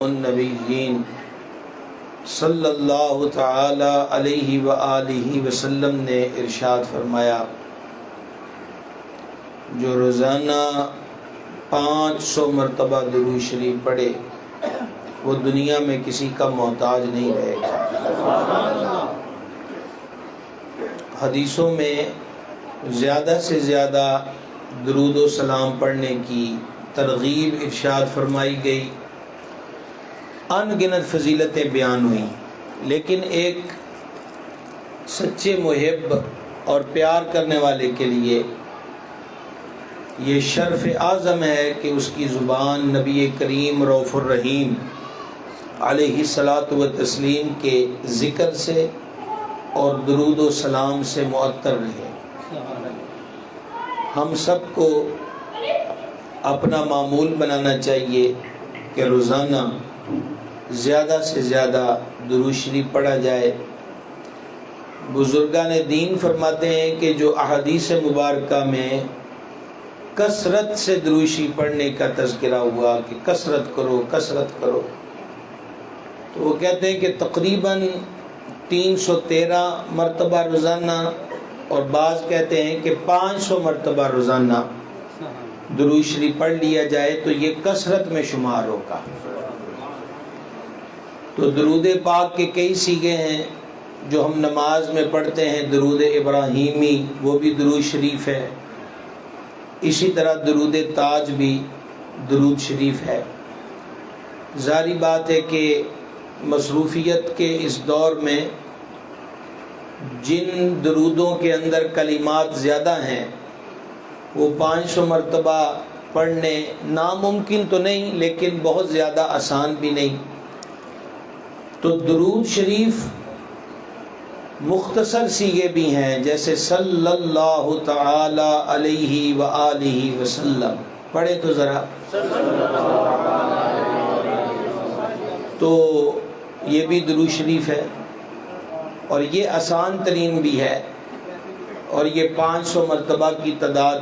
النبیین صلی اللہ تعالی علیہ وآلہ وسلم نے ارشاد فرمایا، جو روزانہ 500 مرتبہ درود شریف پڑھے وہ دنیا میں کسی کا محتاج نہیں رہے گا۔ حدیثوں میں زیادہ سے زیادہ درود و سلام پڑھنے کی ترغیب ارشاد فرمائی گئی، ان گنت فضیلتیں بیان ہوئیں، لیکن ایک سچے محب اور پیار کرنے والے کے لیے یہ شرف اعظم ہے کہ اس کی زبان نبی کریم رؤوف الرحیم علیہ الصلاۃ والتسلیم کے ذکر سے اور درود و سلام سے معطر رہے۔ ہم سب کو اپنا معمول بنانا چاہیے کہ روزانہ زیادہ سے زیادہ درود شریف پڑھا جائے۔ بزرگان دین فرماتے ہیں کہ جو احادیث مبارکہ میں کثرت سے درود شریف پڑھنے کا تذکرہ ہوا کہ کثرت کرو کثرت کرو، تو وہ کہتے ہیں کہ تقریباً 313 مرتبہ روزانہ، اور بعض کہتے ہیں کہ 500 مرتبہ روزانہ درود شریف پڑھ لیا جائے تو یہ کثرت میں شمار ہوگا۔ تو درود پاک کے کئی صیغے ہیں جو ہم نماز میں پڑھتے ہیں، درود ابراہیمی وہ بھی درود شریف ہے، اسی طرح درود تاج بھی درود شریف ہے۔ ظاہری بات ہے کہ مصروفیت کے اس دور میں جن درودوں کے اندر کلمات زیادہ ہیں وہ 500 مرتبہ پڑھنے ناممکن تو نہیں، لیکن بہت زیادہ آسان بھی نہیں۔ تو درود شریف مختصر صیغے بھی ہیں، جیسے صلی اللہ تعالی علیہ وآلہ وسلم پڑھے تو ذرا، تو یہ بھی درود شریف ہے اور یہ آسان ترین بھی ہے، اور یہ 500 مرتبہ کی تعداد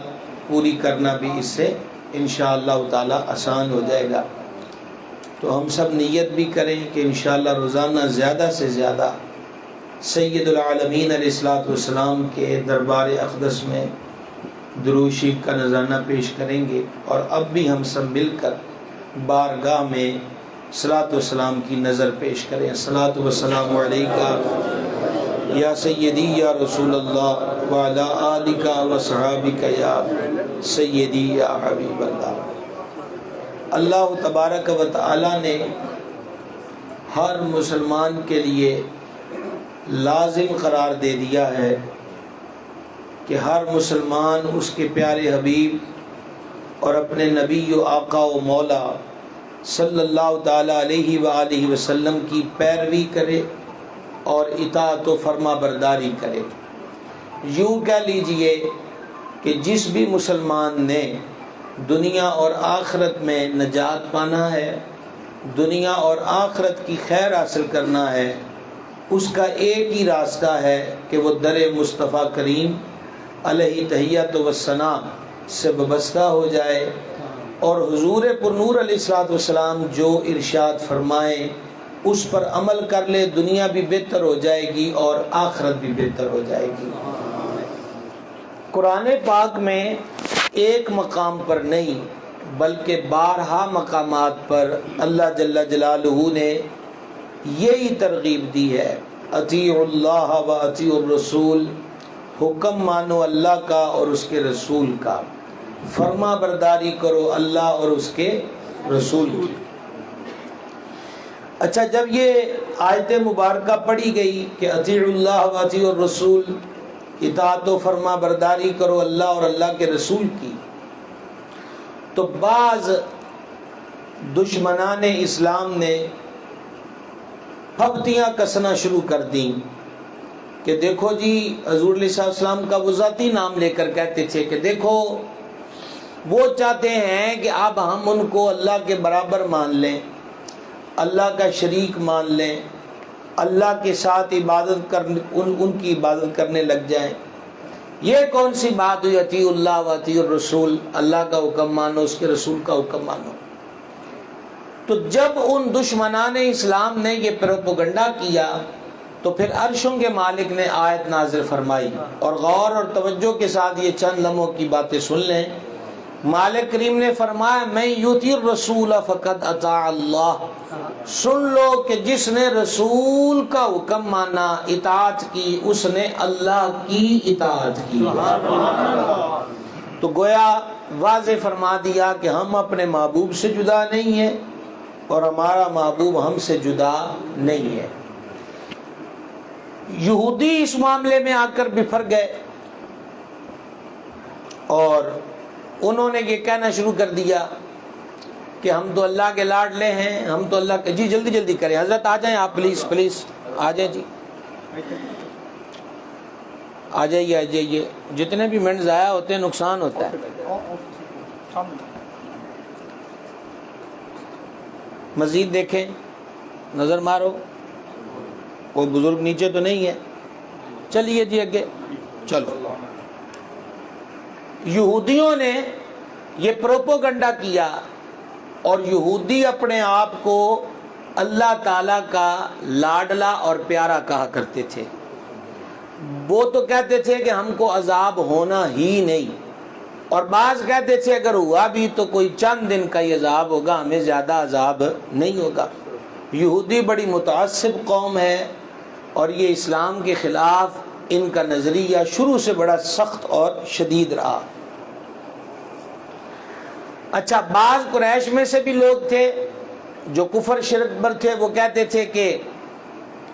پوری کرنا بھی اس سے انشاءاللہ تعالی آسان ہو جائے گا۔ تو ہم سب نیت بھی کریں کہ انشاءاللہ روزانہ زیادہ سے زیادہ سید العالمین علیہ الصلوۃ والسلام کے دربار اقدس میں درود شریف کا نذرانہ پیش کریں گے، اور اب بھی ہم سب مل کر بارگاہ میں صلاۃ و سلام کی نظر پیش کریں۔ صلاۃ و سلام علیکہ یا سیدی یا رسول اللہ وعلی آلک و صحابک یا سیدی یا حبیب اللہ۔ اللہ تبارک و تعالی نے ہر مسلمان کے لیے لازم قرار دے دیا ہے کہ ہر مسلمان اس کے پیارے حبیب اور اپنے نبی و آقا و مولا صلی اللہ تعالی علیہ وآلہ وسلم کی پیروی کرے اور اطاعت و فرما برداری کرے۔ یوں کہہ لیجئے کہ جس بھی مسلمان نے دنیا اور آخرت میں نجات پانا ہے، دنیا اور آخرت کی خیر حاصل کرنا ہے، اس کا ایک ہی راستہ ہے کہ وہ در مصطفیٰ کریم علیہ تحیۃ و ثنا سے وابستہ ہو جائے، اور حضور پرنور علیہ الصلوۃ والسلام جو ارشاد فرمائیں اس پر عمل کر لے، دنیا بھی بہتر ہو جائے گی اور آخرت بھی بہتر ہو جائے گی۔ قرآن پاک میں ایک مقام پر نہیں بلکہ بارہا مقامات پر اللہ جل جلالہ نے یہی ترغیب دی ہے، اطیعوا اللہ و اطیعوا الرسول، حکم مانو اللہ کا اور اس کے رسول کا، فرما برداری کرو اللہ اور اس کے رسول کی۔ اچھا، جب یہ آیت مبارکہ پڑھی گئی کہ اطیعوا اللہ و اطیعوا الرسول، اطاعت و فرما برداری کرو اللہ اور اللہ کے رسول کی، تو بعض دشمنان اسلام نے پھپتیاں کسنا شروع کر دیں کہ دیکھو جی حضور علیہ السلام کا وہ ذاتی نام لے کر کہتے تھے کہ دیکھو وہ چاہتے ہیں کہ اب ہم ان کو اللہ کے برابر مان لیں، اللہ کا شریک مان لیں، اللہ کے ساتھ عبادت ان کی عبادت کرنے لگ جائیں۔ یہ کون سی بات ہوئی اطیعوا اللہ و اطیعوا الرسول، اللہ کا حکم مانو اس کے رسول کا حکم مانو۔ تو جب ان دشمنان اسلام نے یہ پروپیگنڈا کیا تو پھر عرشوں کے مالک نے آیت نازل فرمائی، اور غور اور توجہ کے ساتھ یہ چند لمحوں کی باتیں سن لیں۔ مالک کریم نے فرمایا میں یطیع الرسول فقد اطاع اللہ، سن لو کہ جس نے رسول کا حکم مانا، اطاعت کی، اس نے اللہ کی اطاعت کی۔ تو گویا واضح فرما دیا کہ ہم اپنے محبوب سے جدا نہیں ہیں اور ہمارا محبوب ہم سے جدا نہیں ہے۔ یہودی اس معاملے میں آ کر بفر گئے اور انہوں نے یہ کہنا شروع کر دیا کہ ہم تو اللہ کے لاڈلے ہیں، ہم تو اللہ کے، جی جلدی جلدی کریں حضرت، آ جائیں آپ، پلیز آ جائیں جی، آ جائیے، جتنے بھی منٹ ضائع ہوتے ہیں نقصان ہوتا ہے۔ مزید دیکھیں، نظر مارو، کوئی بزرگ نیچے تو نہیں ہے؟ چلیے جی آگے چلو۔ یہودیوں نے یہ پروپیگنڈا کیا، اور یہودی اپنے آپ کو اللہ تعالیٰ کا لاڈلا اور پیارا کہا کرتے تھے۔ وہ تو کہتے تھے کہ ہم کو عذاب ہونا ہی نہیں، اور بعض کہتے تھے اگر ہوا بھی تو کوئی چند دن کا ہی عذاب ہوگا، ہمیں زیادہ عذاب نہیں ہوگا۔ یہودی بڑی متعصب قوم ہے، اور یہ اسلام کے خلاف ان کا نظریہ شروع سے بڑا سخت اور شدید رہا۔ اچھا، بعض قریش میں سے بھی لوگ تھے جو کفر شرک پر تھے، وہ کہتے تھے کہ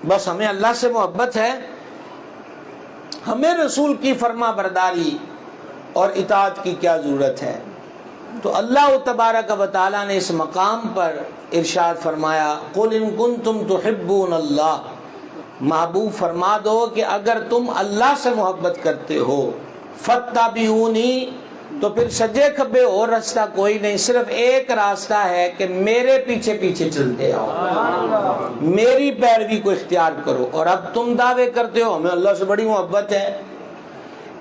بس ہمیں اللہ سے محبت ہے، ہمیں رسول کی فرما برداری اور اطاعت کی کیا ضرورت ہے۔ تو اللہ تبارک و تعالیٰ نے اس مقام پر ارشاد فرمایا قُلْ إِن كُنتُمْ تُحِبُّونَ اللَّهَ، محبوب فرما دو کہ اگر تم اللہ سے محبت کرتے ہو، فَاتَّبِعُونِی، تو پھر سجے کھبے اور راستہ کوئی نہیں، صرف ایک راستہ ہے کہ میرے پیچھے پیچھے چلتے آؤ، میری پیروی کو اختیار کرو۔ اور اب تم دعوے کرتے ہو ہمیں اللہ سے بڑی محبت ہے،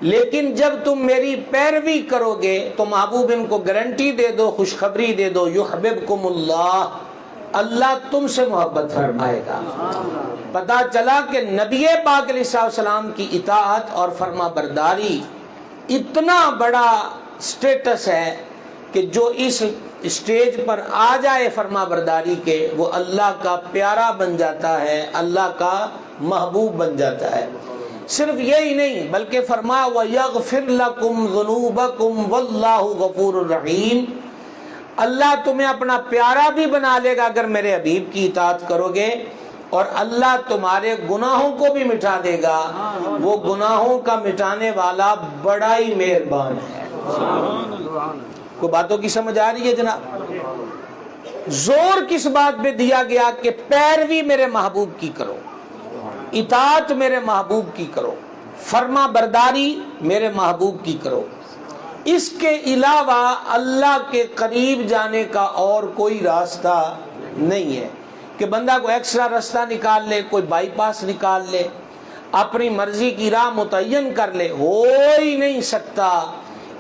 لیکن جب تم میری پیروی کرو گے تو محبوب ان کو گارنٹی دے دو، خوشخبری دے دو، یحببکم اللہ، اللہ تم سے محبت فرمائے گا۔ پتہ چلا کہ نبی پاک علیہ السلام کی اطاعت اور فرما برداری اتنا بڑا سٹیٹس ہے کہ جو اس اسٹیج پر آ جائے فرما برداری کے، وہ اللہ کا پیارا بن جاتا ہے، اللہ کا محبوب بن جاتا ہے۔ صرف یہی نہیں بلکہ فرمایا وَيَغْفِرْ لَكُمْ ذُنُوبَكُمْ وَاللَّهُ غَفُورٌ رَحِيمٌ، اللہ تمہیں اپنا پیارا بھی بنا لے گا اگر میرے حبیب کی اطاعت کرو گے، اور اللہ تمہارے گناہوں کو بھی مٹا دے گا، وہ گناہوں کا مٹانے والا بڑا ہی مہربان ہے۔ کوئی باتوں کی سمجھ آ رہی ہے جناب؟ زور کس بات پہ دیا گیا کہ پیروی میرے محبوب کی کرو، اطاعت میرے محبوب کی کرو، فرما برداری میرے محبوب کی کرو، اس کے علاوہ اللہ کے قریب جانے کا اور کوئی راستہ نہیں ہے کہ بندہ کوئی ایکسٹرا راستہ نکال لے، کوئی بائی پاس نکال لے، اپنی مرضی کی راہ متعین کر لے، ہو ہی نہیں سکتا۔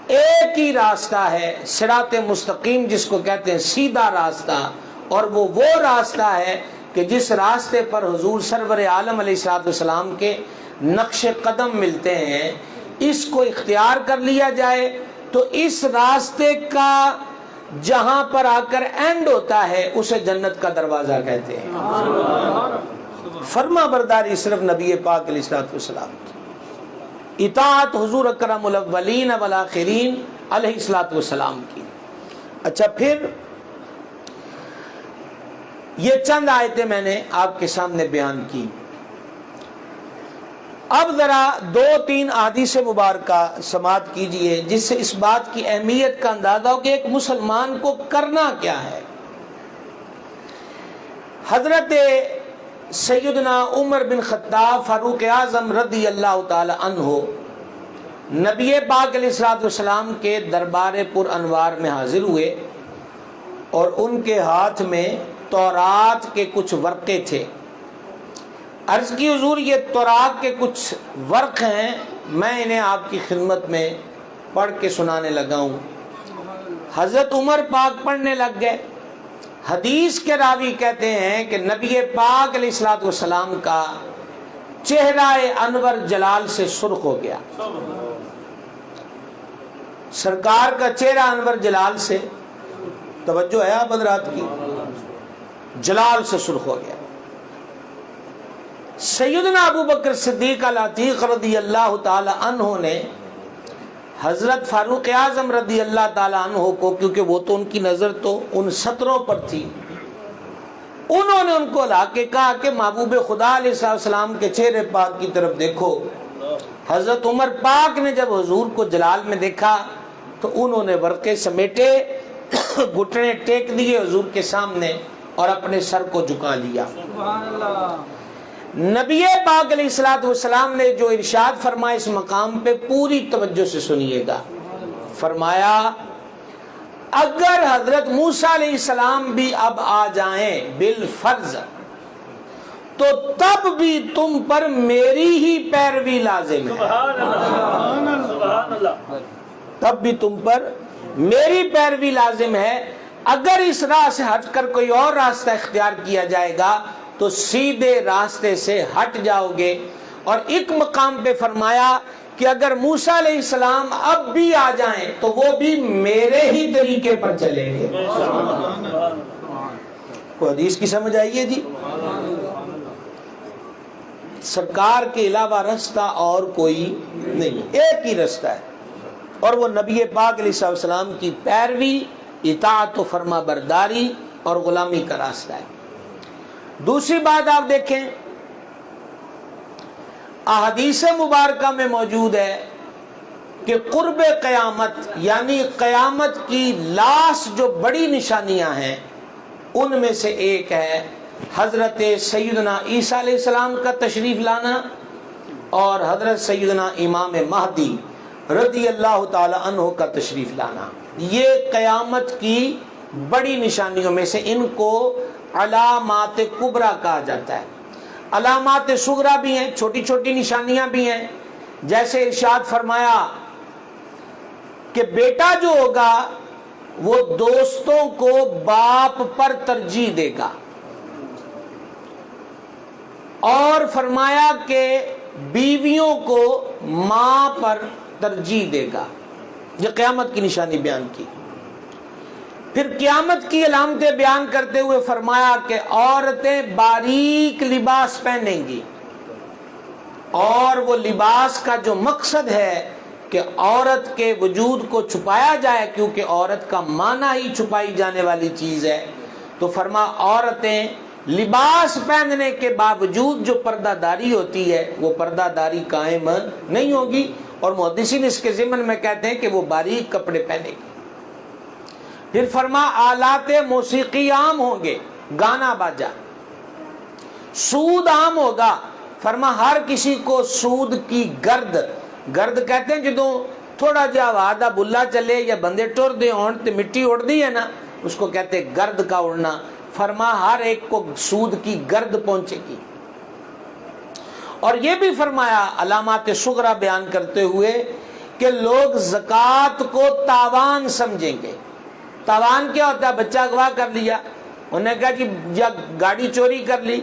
ایک ہی راستہ ہے، صراط مستقیم جس کو کہتے ہیں، سیدھا راستہ، اور وہ راستہ ہے کہ جس راستے پر حضور سرور عالم علیہ السلام کے نقش قدم ملتے ہیں، اس کو اختیار کر لیا جائے تو اس راستے کا جہاں پر آ کر اینڈ ہوتا ہے اسے جنت کا دروازہ کہتے ہیں۔ فرما برداری صرف نبی پاک علیہ السلام کی، اطاعت حضور اکرم الاولین والآخرین علیہ السلام کی۔ اچھا، پھر یہ چند آیتیں میں نے آپ کے سامنے بیان کی۔ اب ذرا 2-3 احادیث مبارکہ سماعت کیجئے جس سے اس بات کی اہمیت کا اندازہ ہو کہ ایک مسلمان کو کرنا کیا ہے۔ حضرت سیدنا عمر بن خطاب فاروق اعظم رضی اللہ تعالی عنہ نبی پاک علیہ السلام کے دربار پر انوار میں حاضر ہوئے، اور ان کے ہاتھ میں تورات کے کچھ ورقے تھے۔ عرض کی حضور یہ تورات کے کچھ ورق ہیں، میں انہیں آپ کی خدمت میں پڑھ کے سنانے لگا ہوں۔ حضرت عمر پاک پڑھنے لگ گئے، حدیث کے راوی کہتے ہیں کہ نبی پاک علیہ الصلوۃ والسلام کا چہرہ انور جلال سے سرخ ہو گیا. سرکار کا چہرہ انور جلال سے، توجہ ہے آپ حضرات کی، جلال سے سرخ ہو گیا. سیدنا ابو بکر صدیق العتیق رضی اللہ تعالی عنہ نے حضرت فاروق اعظم رضی اللہ تعالی عنہ کو، کیونکہ وہ تو ان کی نظر تو ان سطروں پر تھی، انہوں نے ان کو لا کے کہا کہ محبوب خدا علیہ السلام کے چہرے پاک کی طرف دیکھو. حضرت عمر پاک نے جب حضور کو جلال میں دیکھا تو انہوں نے ورقے سمیٹے، گھٹنے ٹیک دیے حضور کے سامنے اور اپنے سر کو جھکا لیا. نبی پاک علیہ الصلوۃ والسلام نے جو ارشاد فرمایا اس مقام پہ پوری توجہ سے سنیے گا. فرمایا اگر حضرت موسیٰ علیہ السلام بھی اب آ جائیں بالفرض تو تب بھی تم پر میری ہی پیروی لازم ہے. تب بھی تم پر میری پیروی لازم ہے. اگر اس راہ سے ہٹ کر کوئی اور راستہ اختیار کیا جائے گا تو سیدھے راستے سے ہٹ جاؤ گے. اور ایک مقام پہ فرمایا کہ اگر موسیٰ علیہ السلام اب بھی آ جائیں تو وہ بھی میرے ہی طریقے پر چلیں گے. کوئی حدیث کی سمجھ آئی ہے جی؟ سرکار کے علاوہ رستہ اور کوئی نہیں، ایک ہی رستہ ہے، اور وہ نبی پاک علیہ السلام کی پیروی، اطاعت و فرما برداری اور غلامی کا راستہ ہے. دوسری بات آپ دیکھیں، احادیث مبارکہ میں موجود ہے کہ قرب قیامت یعنی قیامت کی لاس جو بڑی نشانیاں ہیں ان میں سے ایک ہے حضرت سیدنا عیسیٰ علیہ السلام کا تشریف لانا اور حضرت سیدنا امام مہدی رضی اللہ تعالی عنہ کا تشریف لانا. یہ قیامت کی بڑی نشانیوں میں سے، ان کو علامات کبریٰ کہا جاتا ہے. علامات صغریٰ بھی ہیں، چھوٹی چھوٹی نشانیاں بھی ہیں. جیسے ارشاد فرمایا کہ بیٹا جو ہوگا وہ دوستوں کو باپ پر ترجیح دے گا، اور فرمایا کہ بیویوں کو ماں پر ترجیح دے گا. یہ قیامت کی نشانی بیان کی. پھر قیامت کی علامتیں بیان کرتے ہوئے فرمایا کہ عورتیں باریک لباس پہنیں گی، اور وہ لباس کا جو مقصد ہے کہ عورت کے وجود کو چھپایا جائے، کیونکہ عورت کا معنی ہی چھپائی جانے والی چیز ہے. تو فرما عورتیں لباس پہننے کے باوجود جو پردہ داری ہوتی ہے وہ پردہ داری قائم نہیں ہوگی، اور محدثین اس کے ضمن میں کہتے ہیں کہ وہ باریک کپڑے پہنے گی. پھر فرما آلات موسیقی عام ہوں گے، گانا باجا. سود عام ہوگا، فرما ہر کسی کو سود کی گرد کہتے ہیں جدوں تھوڑا جہا وعدہ بلا چلے یا بندے ٹر دے ہون تے مٹی اڑ دی ہے نا، اس کو کہتے ہیں گرد کا اڑنا. فرما ہر ایک کو سود کی گرد پہنچے گی. اور یہ بھی فرمایا علامات صغریٰ بیان کرتے ہوئے کہ لوگ زکوٰۃ کو تاوان سمجھیں گے. تاوان کیا ہوتا ہے؟ بچہ اغوا کر لیا، انہوں نے کہا جی یا گاڑی چوری کر لی،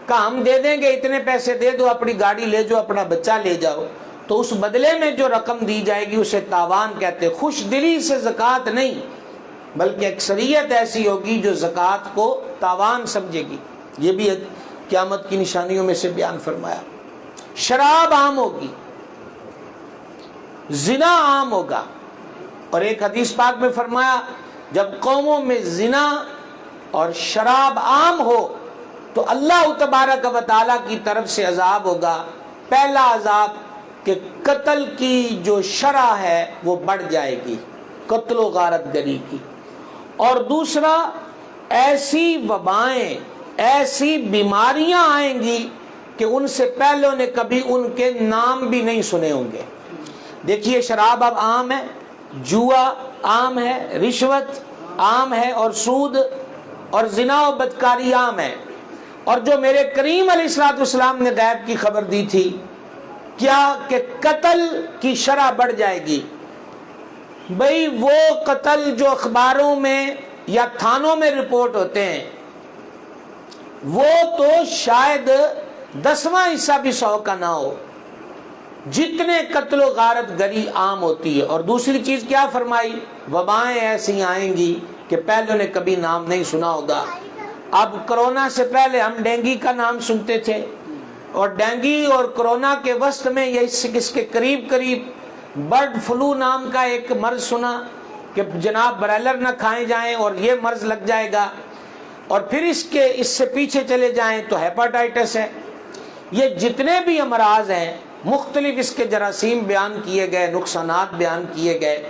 کہا ہم دے دیں گے، اتنے پیسے دے دو، اپنی گاڑی لے جاؤ، اپنا بچہ لے جاؤ. تو اس بدلے میں جو رقم دی جائے گی اسے تاوان کہتے. خوش دلی سے زکوٰۃ نہیں، بلکہ اکثریت ایسی ہوگی جو زکوٰۃ کو تاوان سمجھے گی. یہ بھی قیامت کی نشانیوں میں سے بیان فرمایا. شراب عام ہوگی، زنا عام ہوگا. اور ایک حدیث پاک میں فرمایا جب قوموں میں زنا اور شراب عام ہو تو اللہ تبارک و تعالیٰ کی طرف سے عذاب ہوگا. پہلا عذاب کہ قتل کی جو شرح ہے وہ بڑھ جائے گی، قتل و غارت گری کی. اور دوسرا ایسی وبائیں، ایسی بیماریاں آئیں گی کہ ان سے پہلوں نے کبھی ان کے نام بھی نہیں سنے ہوں گے. دیکھیے شراب اب عام ہے، جوا عام ہے، رشوت عام ہے، اور سود اور زنا و بدکاری عام ہے. اور جو میرے کریم علیہ الصلوۃ والسلام نے غیب کی خبر دی تھی کیا کہ قتل کی شرح بڑھ جائے گی. بھئی وہ قتل جو اخباروں میں یا تھانوں میں رپورٹ ہوتے ہیں وہ تو شاید 10واں حصہ بھی 100 کا نہ ہو، جتنے قتل و غارت گری عام ہوتی ہے۔ اور دوسری چیز کیا فرمائی؟ وبائیں ایسی آئیں گی کہ پہلے نے کبھی نام نہیں سنا ہوگا۔ اب کرونا سے پہلے ہم ڈینگی کا نام سنتے تھے، اور ڈینگی اور کرونا کے وسط میں یہ اس کے قریب قریب برڈ فلو نام کا ایک مرض سنا کہ جناب برائلر نہ کھائے جائیں اور یہ مرض لگ جائے گا، اور پھر اس سے پیچھے چلے جائیں تو ہیپاٹائٹس ہے۔ یہ جتنے بھی امراض ہیں مختلف اس کے جراثیم بیان کیے گئے، نقصانات بیان کیے گئے۔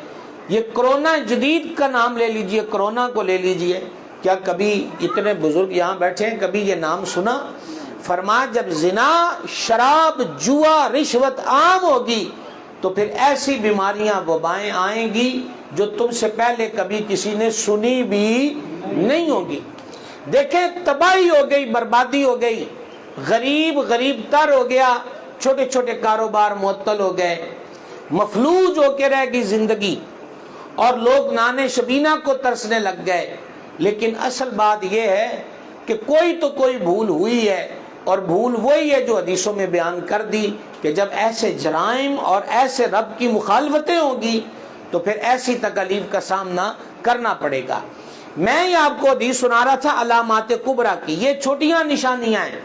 یہ کرونا جدید کا نام لے لیجئے، کرونا کو لے لیجئے، کیا کبھی اتنے بزرگ یہاں بیٹھے ہیں کبھی یہ نام سنا؟ فرمایا جب زنا، شراب، جوا، رشوت عام ہوگی تو پھر ایسی بیماریاں، وبائیں آئیں گی جو تم سے پہلے کبھی کسی نے سنی بھی نہیں ہوگی۔ دیکھیں تباہی ہو گئی، بربادی ہو گئی، غریب تر ہو گیا، چھوٹے چھوٹے کاروبار معطل ہو گئے، مفلوج ہو کے رہ گئی زندگی، اور لوگ نان شبینہ کو ترسنے لگ گئے۔ لیکن اصل بات یہ ہے کہ کوئی تو کوئی بھول ہوئی ہے، اور بھول وہی ہے جو حدیثوں میں بیان کر دی کہ جب ایسے جرائم اور ایسے رب کی مخالفتیں ہوں گی تو پھر ایسی تکالیف کا سامنا کرنا پڑے گا۔ میں یہ آپ کو حدیث سنا رہا تھا علامات کبریٰ کی، یہ چھوٹیاں نشانیاں ہیں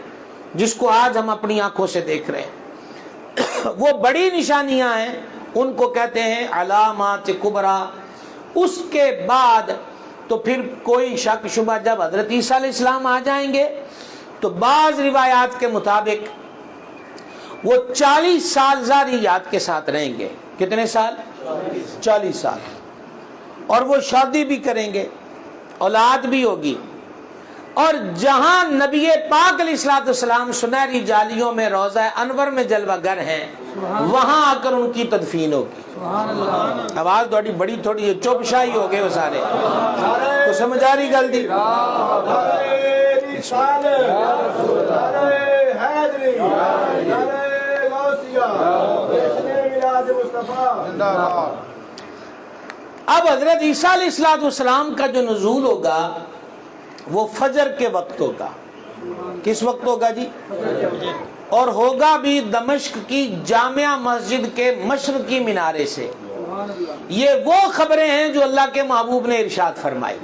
جس کو آج ہم اپنی آنکھوں سے دیکھ رہے ہیں۔ وہ بڑی نشانیاں ہیں، ان کو کہتے ہیں علامات کبریٰ۔ اس کے بعد تو پھر کوئی شک شبہ جب حضرت عیسیٰ علیہ السلام آ جائیں گے تو بعض روایات کے مطابق وہ 40 سال ذاریات کے ساتھ رہیں گے۔ کتنے سال؟ 40 سال۔ اور وہ شادی بھی کریں گے، اولاد بھی ہوگی، اور جہاں نبی پاک علیہ الصلوۃ والسلام سنہری جالیوں میں روضہ انور میں جلوہ گر ہیں، وہاں آ کر ان کی تدفین ہوگی۔ آواز تھوڑی بڑی تھوڑی چپ شاہی ہو گئے وہ سارے تو سمجھ آ رہی گل دی؟ اب حضرت عیسیٰ علیہ الصلوۃ والسلام کا جو نزول ہوگا وہ فجر کے وقت ہوگا۔ کس وقت ہوگا جی؟ اور ہوگا بھی دمشق کی جامع مسجد کے مشرقی مینارے سے۔ یہ وہ خبریں ہیں جو اللہ کے محبوب نے ارشاد فرمائی،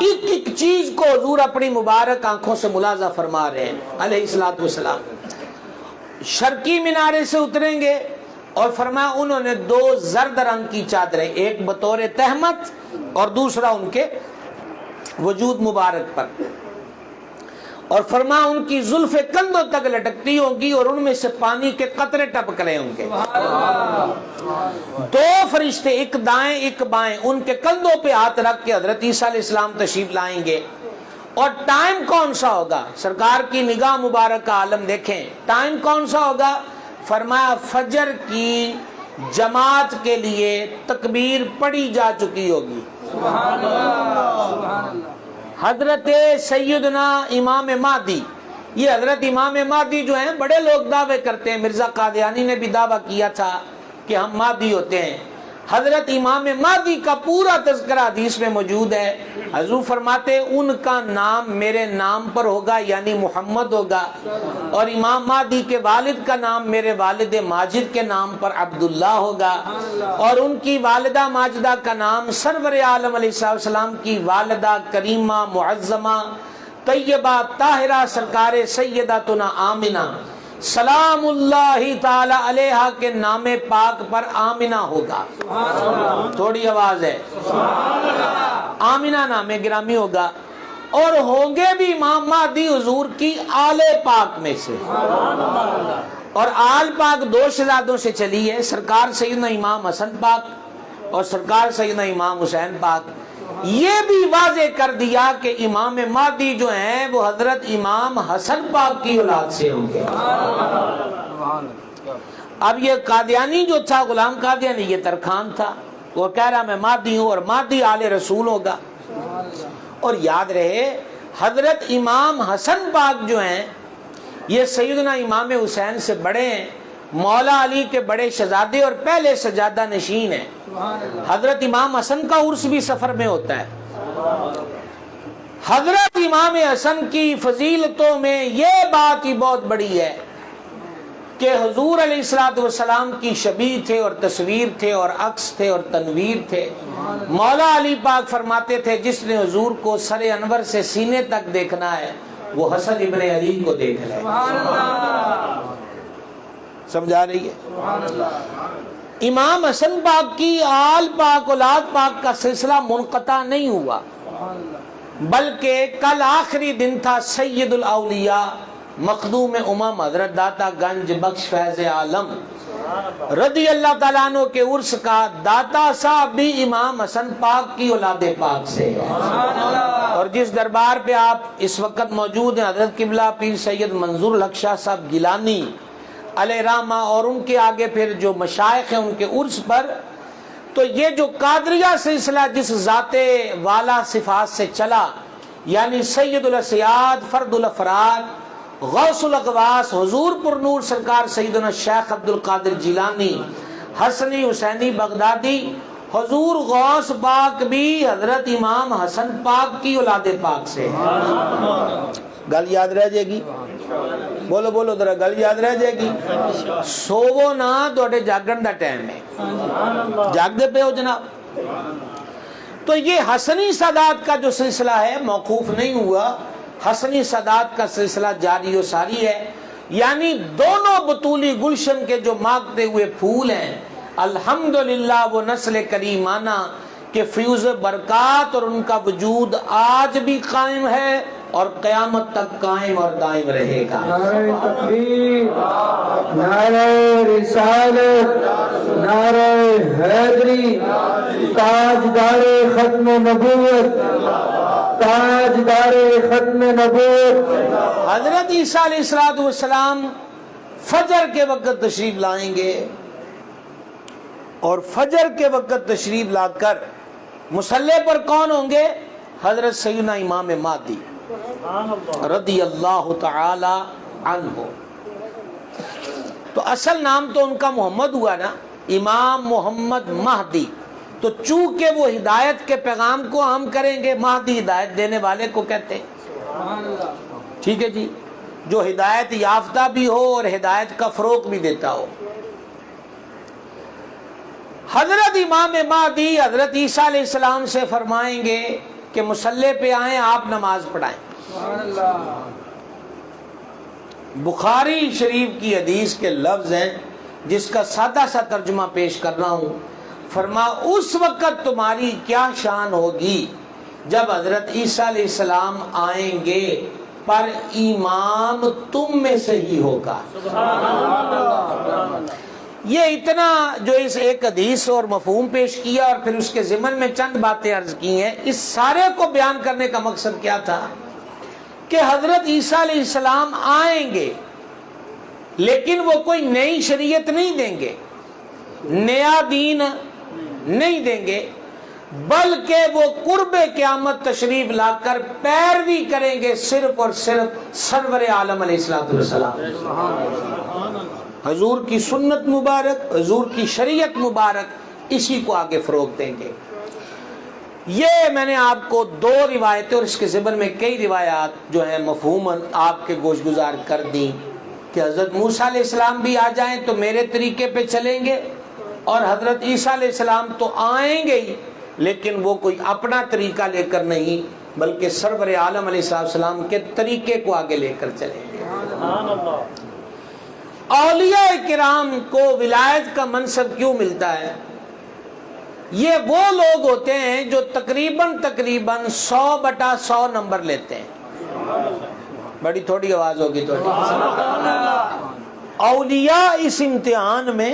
ایک ایک چیز کو حضور اپنی مبارک آنکھوں سے ملاحظہ فرما رہے ہیں علیہ الصلوۃ والسلام۔ شرقی مینارے سے اتریں گے اور فرمایا انہوں نے 2 زرد رنگ کی چادریں، ایک بطور تہمت اور دوسرا ان کے وجود مبارک پر، اور فرمایا ان کی زلفیں کندھوں تک لٹکتی ہوں گی اور ان میں سے پانی کے قطرے ٹپک رہے ہوں گے۔ 2 فرشتے ایک دائیں ایک بائیں ان کے کندھوں پہ ہاتھ رکھ کے حضرت عیسیٰ علیہ السلام تشریف لائیں گے۔ اور ٹائم کون سا ہوگا؟ سرکار کی نگاہ مبارک کا عالم دیکھیں، ٹائم کون سا ہوگا؟ فرمایا فجر کی جماعت کے لیے تکبیر پڑھی جا چکی ہوگی۔ حضرت سیدنا امام مہدی، یہ حضرت امام مہدی جو ہیں بڑے لوگ دعوے کرتے ہیں، مرزا قادیانی نے بھی دعویٰ کیا تھا کہ ہم مہدی ہوتے ہیں۔ حضرت امام مہدی کا پورا تذکرہ حدیث میں موجود ہے۔ حضور فرماتے ان کا نام میرے نام پر ہوگا، یعنی محمد ہوگا، اور امام مہدی کے والد کا نام میرے والد ماجد کے نام پر عبداللہ ہوگا، اور ان کی والدہ ماجدہ کا نام سرور عالم علیہ السلام کی والدہ کریمہ معظمہ طیبہ طاہرہ سرکار سیداتنا آمنہ سلام اللہ تعالی علیہ کے نام پاک پر آمنہ ہوگا۔ تھوڑی آواز ہے، آمنہ نام گرامی ہوگا، اور ہوں گے بھی امام مہدی حضور کی آل پاک میں سے۔ اور آل پاک 2 شہزادوں سے چلی ہے، سرکار سیدنا امام حسن پاک اور سرکار سیدنا امام حسین پاک۔ یہ بھی واضح کر دیا کہ امام مہدی جو ہیں وہ حضرت امام حسن پاک کی اولاد سے ہوں گے۔ اب یہ قادیانی جو تھا، غلام قادیانی، یہ ترخان تھا، وہ کہہ رہا میں مہدی ہوں اور مہدی آل رسول ہوگا۔ اور یاد رہے حضرت امام حسن پاک جو ہیں یہ سیدنا امام حسین سے بڑے ہیں، مولا علی کے بڑے شہزادے اور پہلے سجادہ نشین ہیں۔ حضرت امام حسن کا عرس بھی سفر میں ہوتا ہے، حضرت امام حسن کی فضیلتوں میں یہ بات ہی بہت بڑی ہے کہ حضور علیہ الصلوۃ والسلام کی شبیہ تھے اور تصویر تھے اور عکس تھے اور تنویر تھے. مولا علی پاک فرماتے تھے جس نے حضور کو سر انور سے سینے تک دیکھنا ہے وہ حسن ابن علی کو دیکھ لے. سمجھا رہی ہے؟ امام حسن پاک کی آل پاک اولاد پاک کا سلسلہ منقطع نہیں ہوا، بلکہ کل آخری دن تھا سید الاولیاء مخدوم امم حضرت داتا گنج بخش فیض عالم رضی اللہ تعالیٰ عنہ کے عرس کا. داتا صاحب بھی امام حسن پاک کی اولاد پاک سے ہے. اور جس دربار پہ آپ اس وقت موجود ہیں حضرت قبلہ پیر سید منظور الحق شاہ صاحب گیلانی علیہ رحمہ اور ان کے آگے پھر جو مشائخ ہیں ان کے عرس پر، تو یہ جو قادریہ سلسلہ جس ذات والا صفات سے چلا، یعنی سید الاسیاد فرد الافراد غوث الاغواث حضور پر نور سرکار سیدنا شیخ عبد القادر جیلانی حسنی حسینی بغدادی، حضور غوث پاک بھی حضرت امام حسن پاک کی اولاد پاک سے. گل یاد رہ جائے گی؟ بولو بولو ذرا، گل یاد رہ جائے گی؟ سوو نہ، تھوڑے جاگن دا ٹائم ہے، جاگ دے پہ ہو جناب. تو یہ حسنی سادات کا جو سلسلہ ہے موقوف نہیں ہوا، حسنی سادات کا سلسلہ جاری و ساری ہے. یعنی دونوں بطولی گلشن کے جو مانگتے ہوئے پھول ہیں، الحمدللہ وہ نسل کریمانہ کے فیوز برکات اور ان کا وجود آج بھی قائم ہے اور قیامت تک قائم اور دائم رہے گا. نعرہ تکبیر، نعرہ رسالت، نعرہ حیدری، تاجدار ختم نبوت، تاجدار ختم نبوت. حضرت عیسیٰ علیہ السلام فجر کے وقت تشریف لائیں گے اور فجر کے وقت تشریف لا کر مصلی پر کون ہوں گے؟ حضرت سیدنا امام مہدی رضی اللہ تعالی عنہ. تو اصل نام تو ان کا محمد ہوا نا، امام محمد مہدی. تو چونکہ وہ ہدایت کے پیغام کو عام کریں گے، مہدی ہدایت دینے والے کو کہتے ہیں. ٹھیک ہے جی، جو ہدایت یافتہ بھی ہو اور ہدایت کا فروغ بھی دیتا ہو. حضرت امام مہدی حضرت عیسیٰ علیہ السلام سے فرمائیں گے کہ مصلی پہ آئیں، آپ نماز پڑھائیں. بخاری شریف کی حدیث کے لفظ ہیں جس کا سادہ سا ترجمہ پیش کر رہا ہوں. فرما اس وقت تمہاری کیا شان ہوگی جب حضرت عیسیٰ علیہ السلام آئیں گے پر امام تم میں سے ہی ہوگا. یہ اتنا جو اس ایک حدیث اور مفہوم پیش کیا اور پھر اس کے ضمن میں چند باتیں عرض کی ہیں، اس سارے کو بیان کرنے کا مقصد کیا تھا کہ حضرت عیسیٰ علیہ السلام آئیں گے لیکن وہ کوئی نئی شریعت نہیں دیں گے، نیا دین نہیں دیں گے، بلکہ وہ قرب قیامت تشریف لا کر پیروی کریں گے صرف اور صرف سرور عالم علیہ السلام. حضور کی سنت مبارک، حضور کی شریعت مبارک، اسی کو آگے فروغ دیں گے. یہ میں نے آپ کو دو روایتیں اور اس کے ضمن میں کئی روایات جو ہیں مفہوماً آپ کے گوش گزار کر دیں کہ حضرت موسیٰ علیہ السلام بھی آ جائیں تو میرے طریقے پہ چلیں گے، اور حضرت عیسیٰ علیہ السلام تو آئیں گے ہی لیکن وہ کوئی اپنا طریقہ لے کر نہیں بلکہ سرور عالم علیہ السلام کے طریقے کو آگے لے کر چلیں گے. اولیاء کرام کو ولایت کا منصب کیوں ملتا ہے؟ یہ وہ لوگ ہوتے ہیں جو تقریباً 100/100 نمبر لیتے ہیں. بڑی تھوڑی آواز ہوگی تو اولیاء اس امتحان میں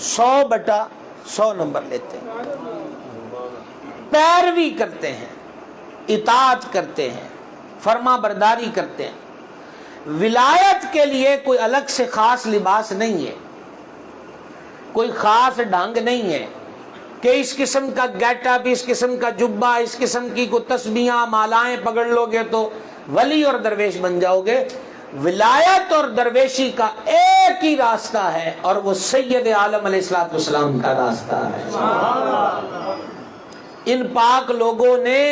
100/100 نمبر لیتے ہیں، پیروی کرتے ہیں، اطاعت کرتے ہیں، فرما برداری کرتے ہیں. ولایت کے لیے کوئی الگ سے خاص لباس نہیں ہے، کوئی خاص ڈھنگ نہیں ہے کہ اس قسم کا گیٹ اپ، اس قسم کا جبہ، اس قسم کی کوئی تسبیحاں مالائیں پکڑ لو گے تو ولی اور درویش بن جاؤ گے. ولایت اور درویشی کا ایک ہی راستہ ہے اور وہ سید عالم علیہ السلام کا راستہ ہے. ان پاک لوگوں نے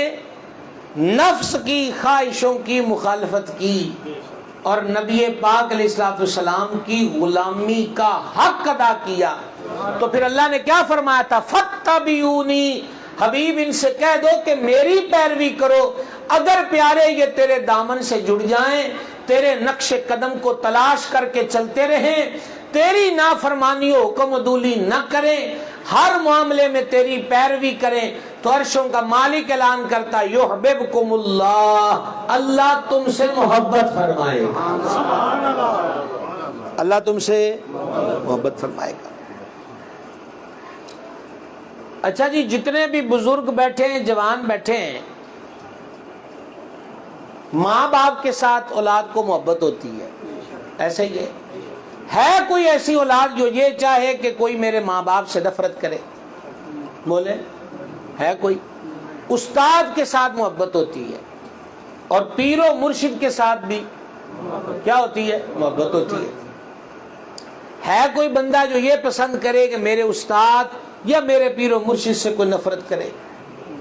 نفس کی خواہشوں کی مخالفت کی اور نبی پاک علیہ الصلوۃ والسلام کی غلامی کا حق ادا کیا، تو پھر اللہ نے کیا فرمایا تھا؟ فَاتَّبِعُونِی، حبیب ان سے کہہ دو کہ میری پیروی کرو، اگر پیارے یہ تیرے دامن سے جڑ جائیں، تیرے نقش قدم کو تلاش کر کے چلتے رہیں، تیری نافرمانی و حکم عدولی نہ کریں، ہر معاملے میں تیری پیروی کریں، تو عرشوں کا مالک اعلان کرتا یحببکم اللہ، اللہ تم سے محبت فرمائے گا، اللہ تم سے محبت فرمائے گا۔ اچھا جی، جتنے بھی بزرگ بیٹھے ہیں، جوان بیٹھے ہیں، ماں باپ کے ساتھ اولاد کو محبت ہوتی ہے، ایسے ہی ہے کوئی ایسی اولاد جو یہ چاہے کہ کوئی میرے ماں باپ سے نفرت کرے؟ بولے ہے کوئی؟ استاد کے ساتھ محبت ہوتی ہے، اور پیر و مرشد کے ساتھ بھی کیا ہوتی ہے؟ محبت ہوتی ہے کوئی بندہ جو یہ پسند کرے کہ میرے استاد یا میرے پیر و مرشد سے کوئی نفرت کرے؟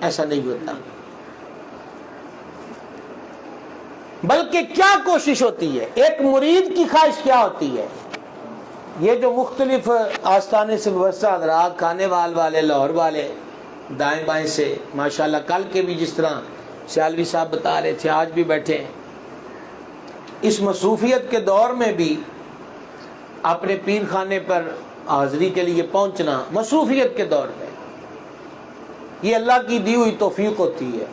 ایسا نہیں ہوتا، بلکہ کیا کوشش ہوتی ہے؟ ایک مرید کی خواہش کیا ہوتی ہے؟ یہ جو مختلف آستانے سے وابستہ حضرات، کھانے والے، لاہور والے، دائیں بائیں سے، ماشاءاللہ کل کے بھی جس طرح سیالوی صاحب بتا رہے تھے، آج بھی بیٹھے ہیں، اس مصروفیت کے دور میں بھی اپنے پیر خانے پر حاضری کے لیے پہنچنا، مصروفیت کے دور میں، یہ اللہ کی دی ہوئی توفیق ہوتی ہے،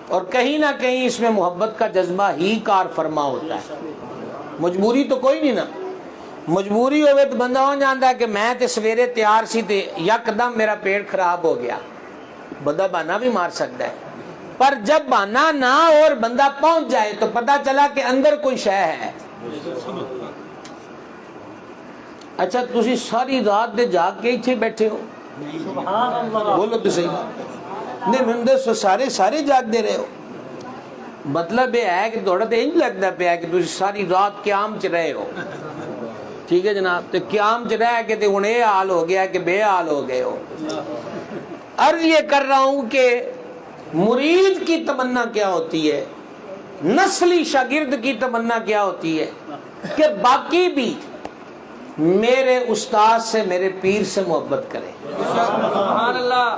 اور کہیں نہ کہیں اس میں محبت کا جذبہ ہی کار فرما ہوتا ہے۔ مجبوری تو کوئی نہیں نا، مجبوری ہوئے تو بندہ ہو جانتا ہے کہ میں تے سویرے تیار سی تے یکدم میرا پیٹ خراب ہو گیا، بندہ بہانہ بھی مار سکتا ہے، پر جب بہانہ نہ ہو اور بندہ پہنچ جائے تو پتہ چلا کہ اندر کوئی شے ہے۔ اچھا تسی ساری رات دے جاگ کے اتنے بیٹھے ہو؟ بولو تو صحیح، نہیں میں سارے جاگ دے رہے ہو، مطلب یہ ہے کہ تھوڑا تو انج لگتا پیا کہ تسی ساری رات قیام چ رہے ہو، ٹھیک ہے جناب، تو قیام چ رہ کے تو ہن یہ حال ہو گیا کہ بے حال ہو گئے ہو۔ عرض یہ کر رہا ہوں کہ مرید کی تمنا کیا ہوتی ہے، نسلی شاگرد کی تمنا کیا ہوتی ہے کہ باقی بھی میرے استاد سے، میرے پیر سے محبت کرے۔ سبحان اللہ۔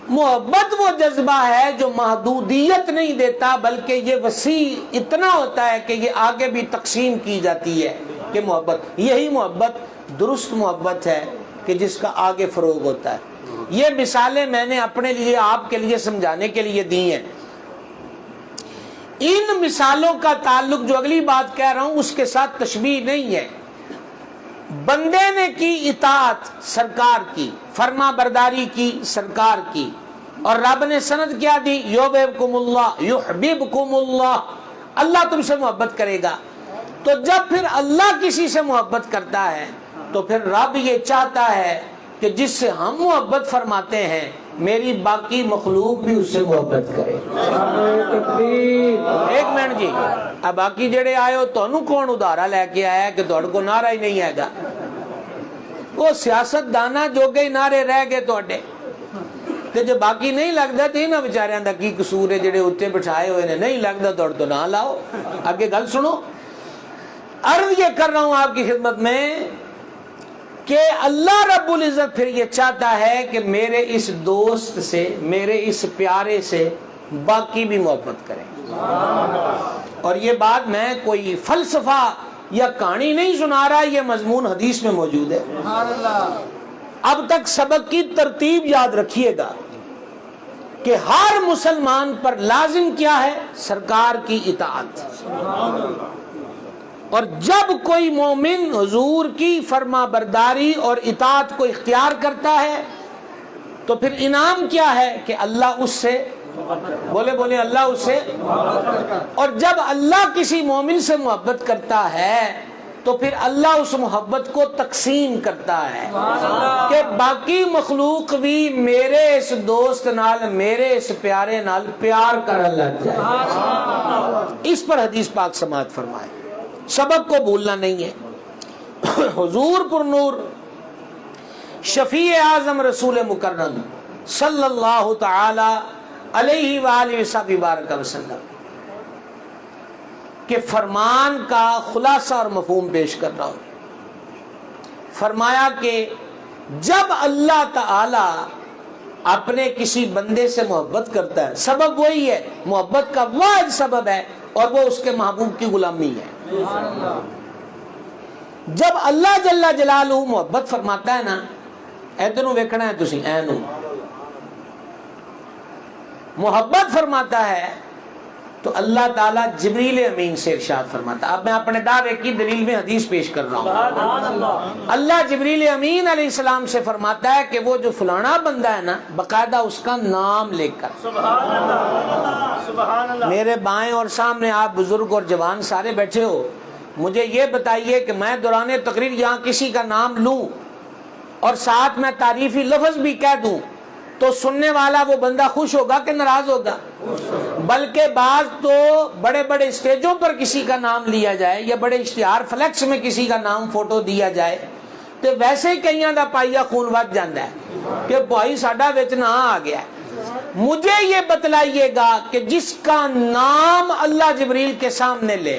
محبت وہ جذبہ ہے جو محدودیت نہیں دیتا، بلکہ یہ وسیع اتنا ہوتا ہے کہ یہ آگے بھی تقسیم کی جاتی ہے کہ محبت، یہی محبت درست محبت ہے کہ جس کا آگے فروغ ہوتا ہے۔ یہ مثالیں میں نے اپنے لیے، آپ کے لیے سمجھانے کے لیے دی ہیں۔ ان مثالوں کا تعلق جو اگلی بات کہہ رہا ہوں اس کے ساتھ تشبیہ نہیں ہے۔ بندے نے کی اطاعت سرکار کی، فرما برداری کی سرکار کی، اور رب نے سند کیا دی؟ یحببکم اللہ، یحببکم اللہ، اللہ تم سے محبت کرے گا۔ تو جب پھر اللہ کسی سے محبت کرتا ہے تو پھر رب یہ چاہتا ہے کہ جس سے ہم محبت فرماتے ہیں میری باقی مخلوق بھی اس سے محبت کرے۔ ایک منٹ جی، اب باقی جڑے آئے ہو تو کون ادارا لے کے آیا کہ توڑ کو نعرہ ہی نہیں آئے گا؟ وہ سیاست دانا جو گئی نعرے رہ گئے توڑے تے جو باقی نہیں لگتا تو انہاں بیچاریاں دا کی قصور ہے جڑے اتنے بٹھائے ہوئے نے، نہیں لگتا توڑ تو نہ لاؤ۔ آگے گل سنو، عرض یہ کر رہا ہوں آپ کی خدمت میں کہ اللہ رب العزت پھر یہ چاہتا ہے کہ میرے اس دوست سے، میرے اس پیارے سے باقی بھی محبت کریں۔ اور یہ بات میں کوئی فلسفہ یا کہانی نہیں سنا رہا، یہ مضمون حدیث میں موجود ہے۔ اب تک سبق کی ترتیب یاد رکھیے گا کہ ہر مسلمان پر لازم کیا ہے؟ سرکار کی اطاعت۔ اور جب کوئی مومن حضور کی فرما برداری اور اطاعت کو اختیار کرتا ہے تو پھر انعام کیا ہے کہ اللہ اس سے، بولے اللہ اس سے، اور جب اللہ کسی مومن سے محبت کرتا ہے تو پھر اللہ اس محبت کو تقسیم کرتا ہے کہ باقی مخلوق بھی میرے اس دوست نال، میرے اس پیارے نال پیار کر لگ جائے۔ اس پر حدیث پاک سماعت فرمائے، سبق کو بھولنا نہیں ہے۔ حضور پر نور شفیع اعظم رسول مکرم صلی اللہ تعالی علیہ وآلہ وبارک وسلم کہ فرمان کا خلاصہ اور مفہوم پیش کر رہا ہوں. فرمایا کہ جب اللہ تعالی اپنے کسی بندے سے محبت کرتا ہے، سبب وہی ہے، محبت کا واحد سبب ہے، اور وہ اس کے محبوب کی غلامی ہے. جب اللہ جل جلالہ محبت فرماتا ہے نا، ادھروں ویکھنا ہے تسی، اینوں محبت فرماتا ہے تو اللہ تعالیٰ جبریل امین سے ارشاد فرماتا ہے. اب میں اپنے دعوے کی دلیل میں حدیث پیش کر رہا ہوں. اللہ جبریل امین علیہ السلام سے فرماتا ہے کہ وہ جو فلانا بندہ ہے نا، باقاعدہ اس کا نام لے کر. میرے بائیں اور سامنے آپ بزرگ اور جوان سارے بیٹھے ہو، مجھے یہ بتائیے کہ میں دوران تقریر یہاں کسی کا نام لوں اور ساتھ میں تعریفی لفظ بھی کہہ دوں تو سننے والا وہ بندہ خوش ہوگا کہ ناراض ہوگا؟ بلکہ بعض تو بڑے بڑے اسٹیجوں پر کسی کا نام لیا جائے یا بڑے اشتہار فلیکس میں کسی کا نام فوٹو دیا جائے تو ویسے ہی کئیاں دا پائیا خون ود جاندہ ہے کہ بھائی ساڈا وچ نہ آ گیا ہے. مجھے یہ بتلائیے گا کہ جس کا نام اللہ جبریل کے سامنے لے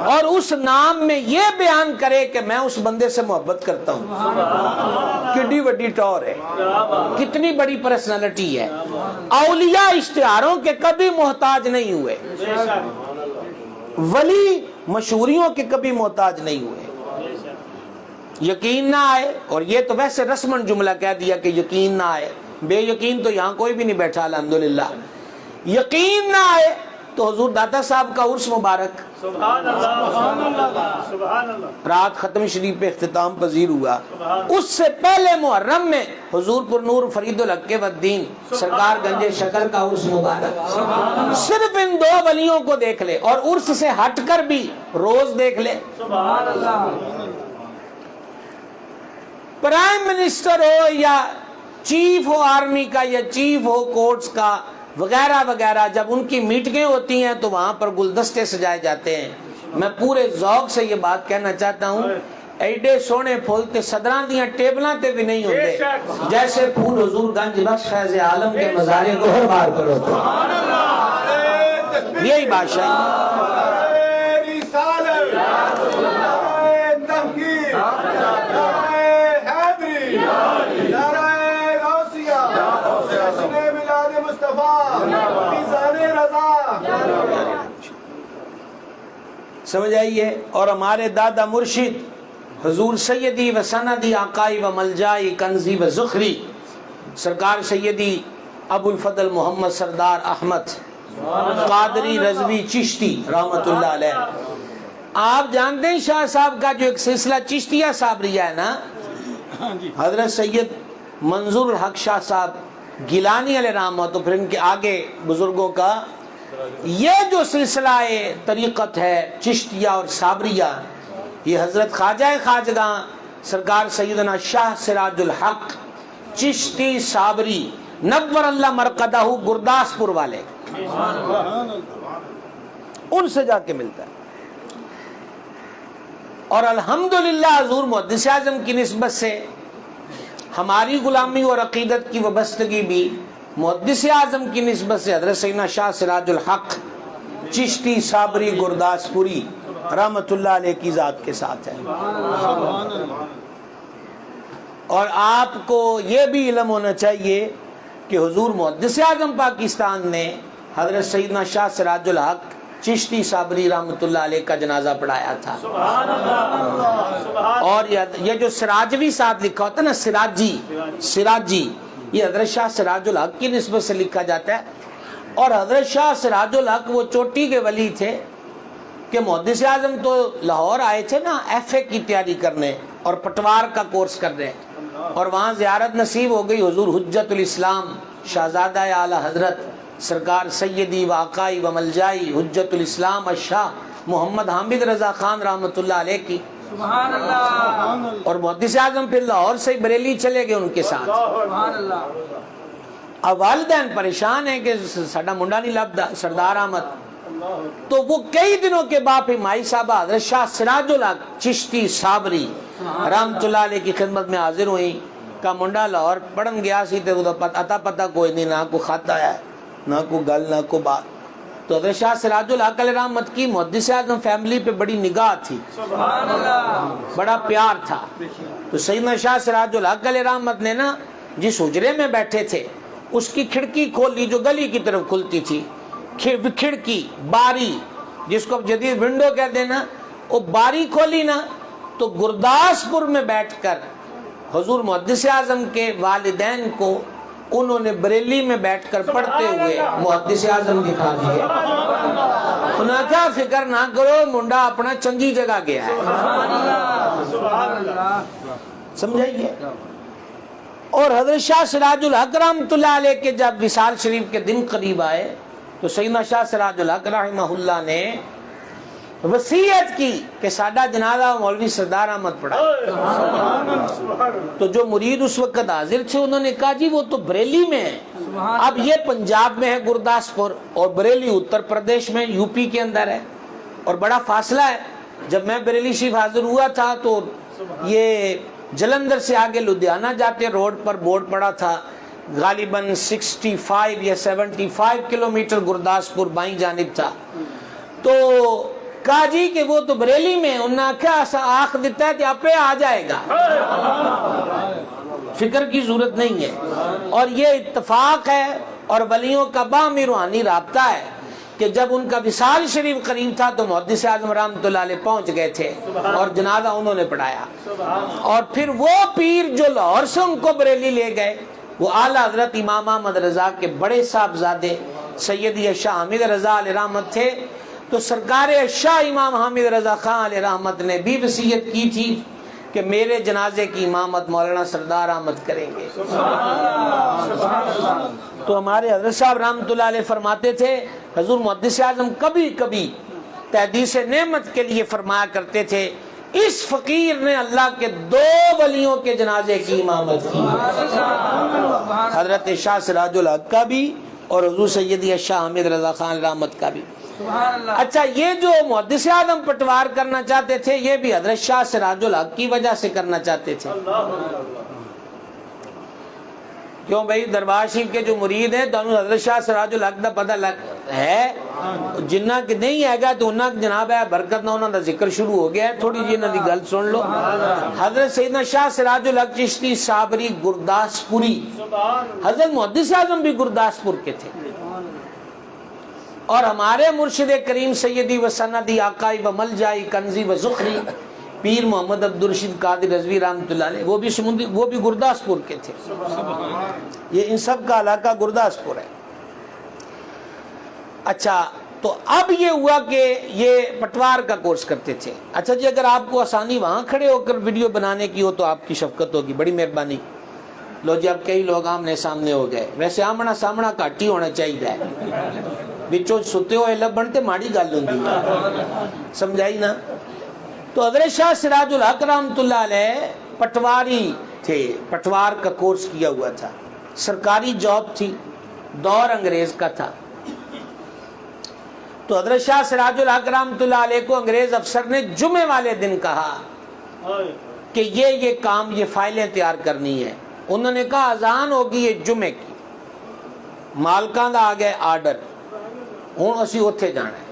اور اس نام میں یہ بیان کرے کہ میں اس بندے سے محبت کرتا ہوں، کتنی بڑی ٹور ہے، کتنی بڑی پرسنالٹی ہے. اولیاء اشتہاروں کے کبھی محتاج نہیں ہوئے، ولی مشہوریوں کے کبھی محتاج نہیں ہوئے. یقین نہ آئے، اور یہ تو ویسے رسمن جملہ کہہ دیا کہ یقین نہ آئے، بے یقین تو یہاں کوئی بھی نہیں بیٹھا الحمدللہ. یقین نہ آئے تو حضور داتا صاحب کا عرس مبارک سبحان اللہ سبحان اللہ رات ختم شریف پہ اختتام پذیر ہوا. اس سے پہلے محرم میں حضور پر نور فرید الحق والدین سرکار گنج شکر کا عرس مبارک. صرف ان دو ولیوں کو دیکھ لے اور عرس سے ہٹ کر بھی روز دیکھ لے. سبحان اللہ. پرائم منسٹر ہو یا چیف ہو آرمی کا یا چیف ہو کورٹس کا وغیرہ وغیرہ، جب ان کی میٹنگیں ہوتی ہیں تو وہاں پر گلدستے سجائے جاتے ہیں. میں پورے ذوق سے یہ بات کہنا چاہتا ہوں، ایڈے سونے پھول تے صدراں دیاں ٹیبلاں تے بھی نہیں ہوتے جیسے پھول حضور گنج بخش فیض عالم کے مزارے کو ہر بار پر ہوتے. یہی بادشاہی. سمجھ آئیے. اور ہمارے دادا مرشد حضور سیدی و سندی آقائی و ملجائی کنزی و زخری سرکار سیدی ابو الفضل محمد سردار احمد قادری رضوی چشتی رحمت اللہ علیہ. آپ جانتے ہیں شاہ صاحب کا جو ایک سلسلہ چشتیہ صابریہ ہے نا، حضرت سید منظور الحق شاہ صاحب گیلانی علیہ رحمہ، تو پھر ان کے آگے بزرگوں کا یہ جو سلسلہ طریقت ہے چشتیہ اور صابریہ، یہ حضرت خواجہ خواجگاں سرکار سیدنا شاہ سراج الحق چشتی صابری نور اللہ مرقدہ گرداسپور والے، ان سے جا کے ملتا ہے. اور الحمدللہ حضور محدث اعظم کی نسبت سے ہماری غلامی اور عقیدت کی وابستگی بھی محدث اعظم کی نسبت سے حضرت سیدنا شاہ سراج الحق چشتی صابری گرداسپوری رحمت اللہ علیہ کی ذات کے ساتھ ہے. اور آپ کو یہ بھی علم ہونا چاہیے کہ حضور محدث اعظم پاکستان نے حضرت سیدنا شاہ سراج الحق چشتی صابری رحمت اللہ علیہ کا جنازہ پڑھایا تھا. اور یہ جو سراجوی ساتھ لکھا ہوتا ہے نا، سراجی، یہ حضرت شاہ سراج الحق کی نسبت سے لکھا جاتا ہے. اور حضرت شاہ سراج الحق وہ چوٹی کے ولی تھے کہ محدث اعظم تو لاہور آئے تھے نا ایف اے کی تیاری کرنے اور پٹوار کا کورس کرنے، اور وہاں زیارت نصیب ہو گئی حضور حجت الاسلام شہزادہ اعلی حضرت سرکار سیدی و آقائی و ملجائی حجت الاسلام الشاہ محمد حامد رضا خان رحمت اللہ علیہ کی. سبحان اللہ. اور محدث اعظم پھر لاہور سے بریلی چلے گئے ان کے ساتھ. سبحان اللہ. اب والدین پریشان ہیں کہ ساڈا منڈا نہیں لبدا سردار احمد، تو وہ کئی دنوں کے بعد مائی صاحبہ حضرت شاہ سراج الحق چشتی صابری رحمت اللہ علیہ کی خدمت میں حاضر ہوئی کا منڈا لاہور پڑھن گیا سی تے اتا پتہ کوئی نہیں، نہ کوئی خط آیا نہ کوئی گل نہ کوئی بات. تو حضرت شاہ سراج الحق علیہ رحمت کی محدث اعظم فیملی پہ بڑی نگاہ تھی، سبحان اللہ، بڑا پیار تھا. تو سیدنا شاہ سراج الحق علیہ رحمت نے نا جس حجرے میں بیٹھے تھے اس کی کھڑکی کھولی جو گلی کی طرف کھلتی تھی، کھڑکی باری جس کو اب جدید ونڈو کہتے ہیں نا، وہ باری کھولی نا تو گرداسپور میں بیٹھ کر حضور محدث اعظم کے والدین کو انہوں نے بریلی میں بیٹھ کر پڑھتے ہوئے محدث اعظم دکھا دیے. انہوں نے کہا فکر نہ کرو، منڈا اپنا چنگی جگہ گیا ہے. سمجھائیے. اور حضرت شاہ سراج الحق رحمۃ اللہ علیہ کے جب وصال شریف کے دن قریب آئے تو سیدنا شاہ سراج الحق رحمہ اللہ نے وصیت کی کہ ساڈا جنازہ مولوی سردار احمد پڑھائے. تو جو مرید اس وقت حاضر تھے انہوں نے کہا جی وہ تو بریلی میں ہے. اب یہ پنجاب میں ہے گرداسپور، اور بریلی اتر پردیش میں یو پی کے اندر ہے، اور بڑا فاصلہ ہے. جب میں بریلی شریف حاضر ہوا تھا تو یہ جلندر سے آگے لدھیانہ جاتے روڈ پر بورڈ پڑا تھا غالباً 65 یا 75 کلومیٹر گرداسپور بائیں جانب تھا. تو کہا جی کہ وہ تو بریلی میں، انہوں نے کہا آخ دیتا ہے کہ آپ پہ آ جائے گا، فکر کی ضرورت نہیں ہے. اور یہ اتفاق ہے اور ولیوں کا باہمی روحانی رابطہ ہے کہ جب ان کا وصال شریف قریب تھا تو محدث اعظم رحمۃ اللہ علیہ پہنچ گئے تھے اور جنازہ انہوں نے پڑھایا. اور پھر وہ پیر جو لاہور سے ان کو بریلی لے گئے وہ اعلیٰ حضرت امام احمد رضا کے بڑے صاحبزادے سیدی شاہ حامد رضا علیہ رحمت تھے. تو سرکار شاہ امام حامد رضا خان علیہ رحمت نے بھی وصیت کی تھی کہ میرے جنازے کی امامت مولانا سردار احمد کریں گے. تو ہمارے حضرت صاحب رحمۃ اللہ علیہ فرماتے تھے حضور محدث اعظم کبھی کبھی تحدیث نعمت کے لیے فرمایا کرتے تھے اس فقیر نے اللہ کے 2 ولیوں کے جنازے کی امامت کی، حضرت شاہ سراج الحق کا بھی اور حضور سیدی شاہ حامد رضا خان رحمت کا بھی. اچھا یہ جو محدث اعظم پٹوار کرنا چاہتے تھے یہ بھی حضرت شاہ سراج الحق کی وجہ سے کرنا چاہتے تھے. کیوں بھائی دربار شریف کے جو مرید ہیں تو حضرت شاہ سراج الحق دا پتہ ہے، جنہ کہ نہیں ہے گا تو انہاں جناب ہے برکت نہ انہاں دا ذکر شروع ہو گیا ہے. تھوڑی جی انہاں دی گل سن لو. حضرت سیدنا شاہ سراج الحق چشتی صابری گرداسپوری، حضرت محدث اعظم بھی گرداسپور کے تھے. اور ہمارے مرشد کریم سیدی و سندی آقائی و ملجائی کنزی و زخری پیر محمد عبدالرشید قادری رضوی رحمۃ اللہ علیہ وہ بھی گرداسپور کے تھے. یہ ان سب کا علاقہ گرداسپور ہے. اچھا تو اب یہ ہوا کہ یہ پٹوار کا کورس کرتے تھے. اچھا جی اگر آپ کو آسانی وہاں کھڑے ہو کر ویڈیو بنانے کی ہو تو آپ کی شفقت ہوگی، بڑی مہربانی. لو جی اب کئی لوگ آمنے سامنے ہو گئے، ویسے آمنا سامنا گھٹ ہی ہونا چاہیے، بچوں ستے ہوئے لبن تے ماڑی گل ہوندی، سمجھائی نا. تو حضرت شاہ سراج الحق رحمۃ اللہ علیہ پٹواری تھے، پٹوار کا کورس کیا ہوا تھا، سرکاری جاب تھی، دور انگریز کا تھا. تو حضرت شاہ سراج الحق رحمۃ اللہ علیہ کو انگریز افسر نے جمعے والے دن کہا کہ یہ کام یہ فائلیں تیار کرنی ہے. انہوں نے کہا اذان ہوگی یہ جمعے کی، مالکاں دا آ گئے آرڈر، ہوں اسی اتھے جانا ہے.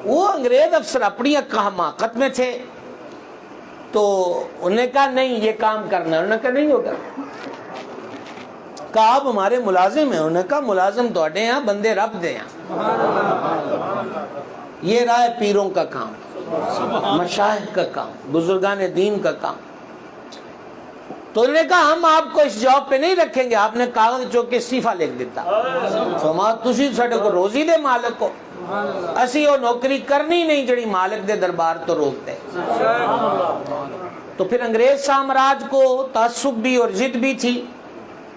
وہ انگریز افسر اپنی حماقت میں تھے تو انہوں نے کہا نہیں یہ کام کرنا. انہوں نے کہا نہیں ہوگا. کہا آپ ہمارے ملازم ہیں. انہوں نے کہا ملازم تو اڈے ہیں، بندے رب دے ہیں. یہ رہا ہے پیروں کا کام، مشائخ کا کام، بزرگان دین کا کام. تو انہوں نے کہا ہم آپ کو اس جاب پہ نہیں رکھیں گے. آپ نے کاغذ چوک کے استعفا لکھ دیتا. تسی ساڈے کو روزی دے مالک ہو، اسی وہ نوکری کرنی نہیں جڑی مالک دے دربار تو روکتے. تو پھر انگریز سامراج کو تعصب بھی اور ضد بھی تھی.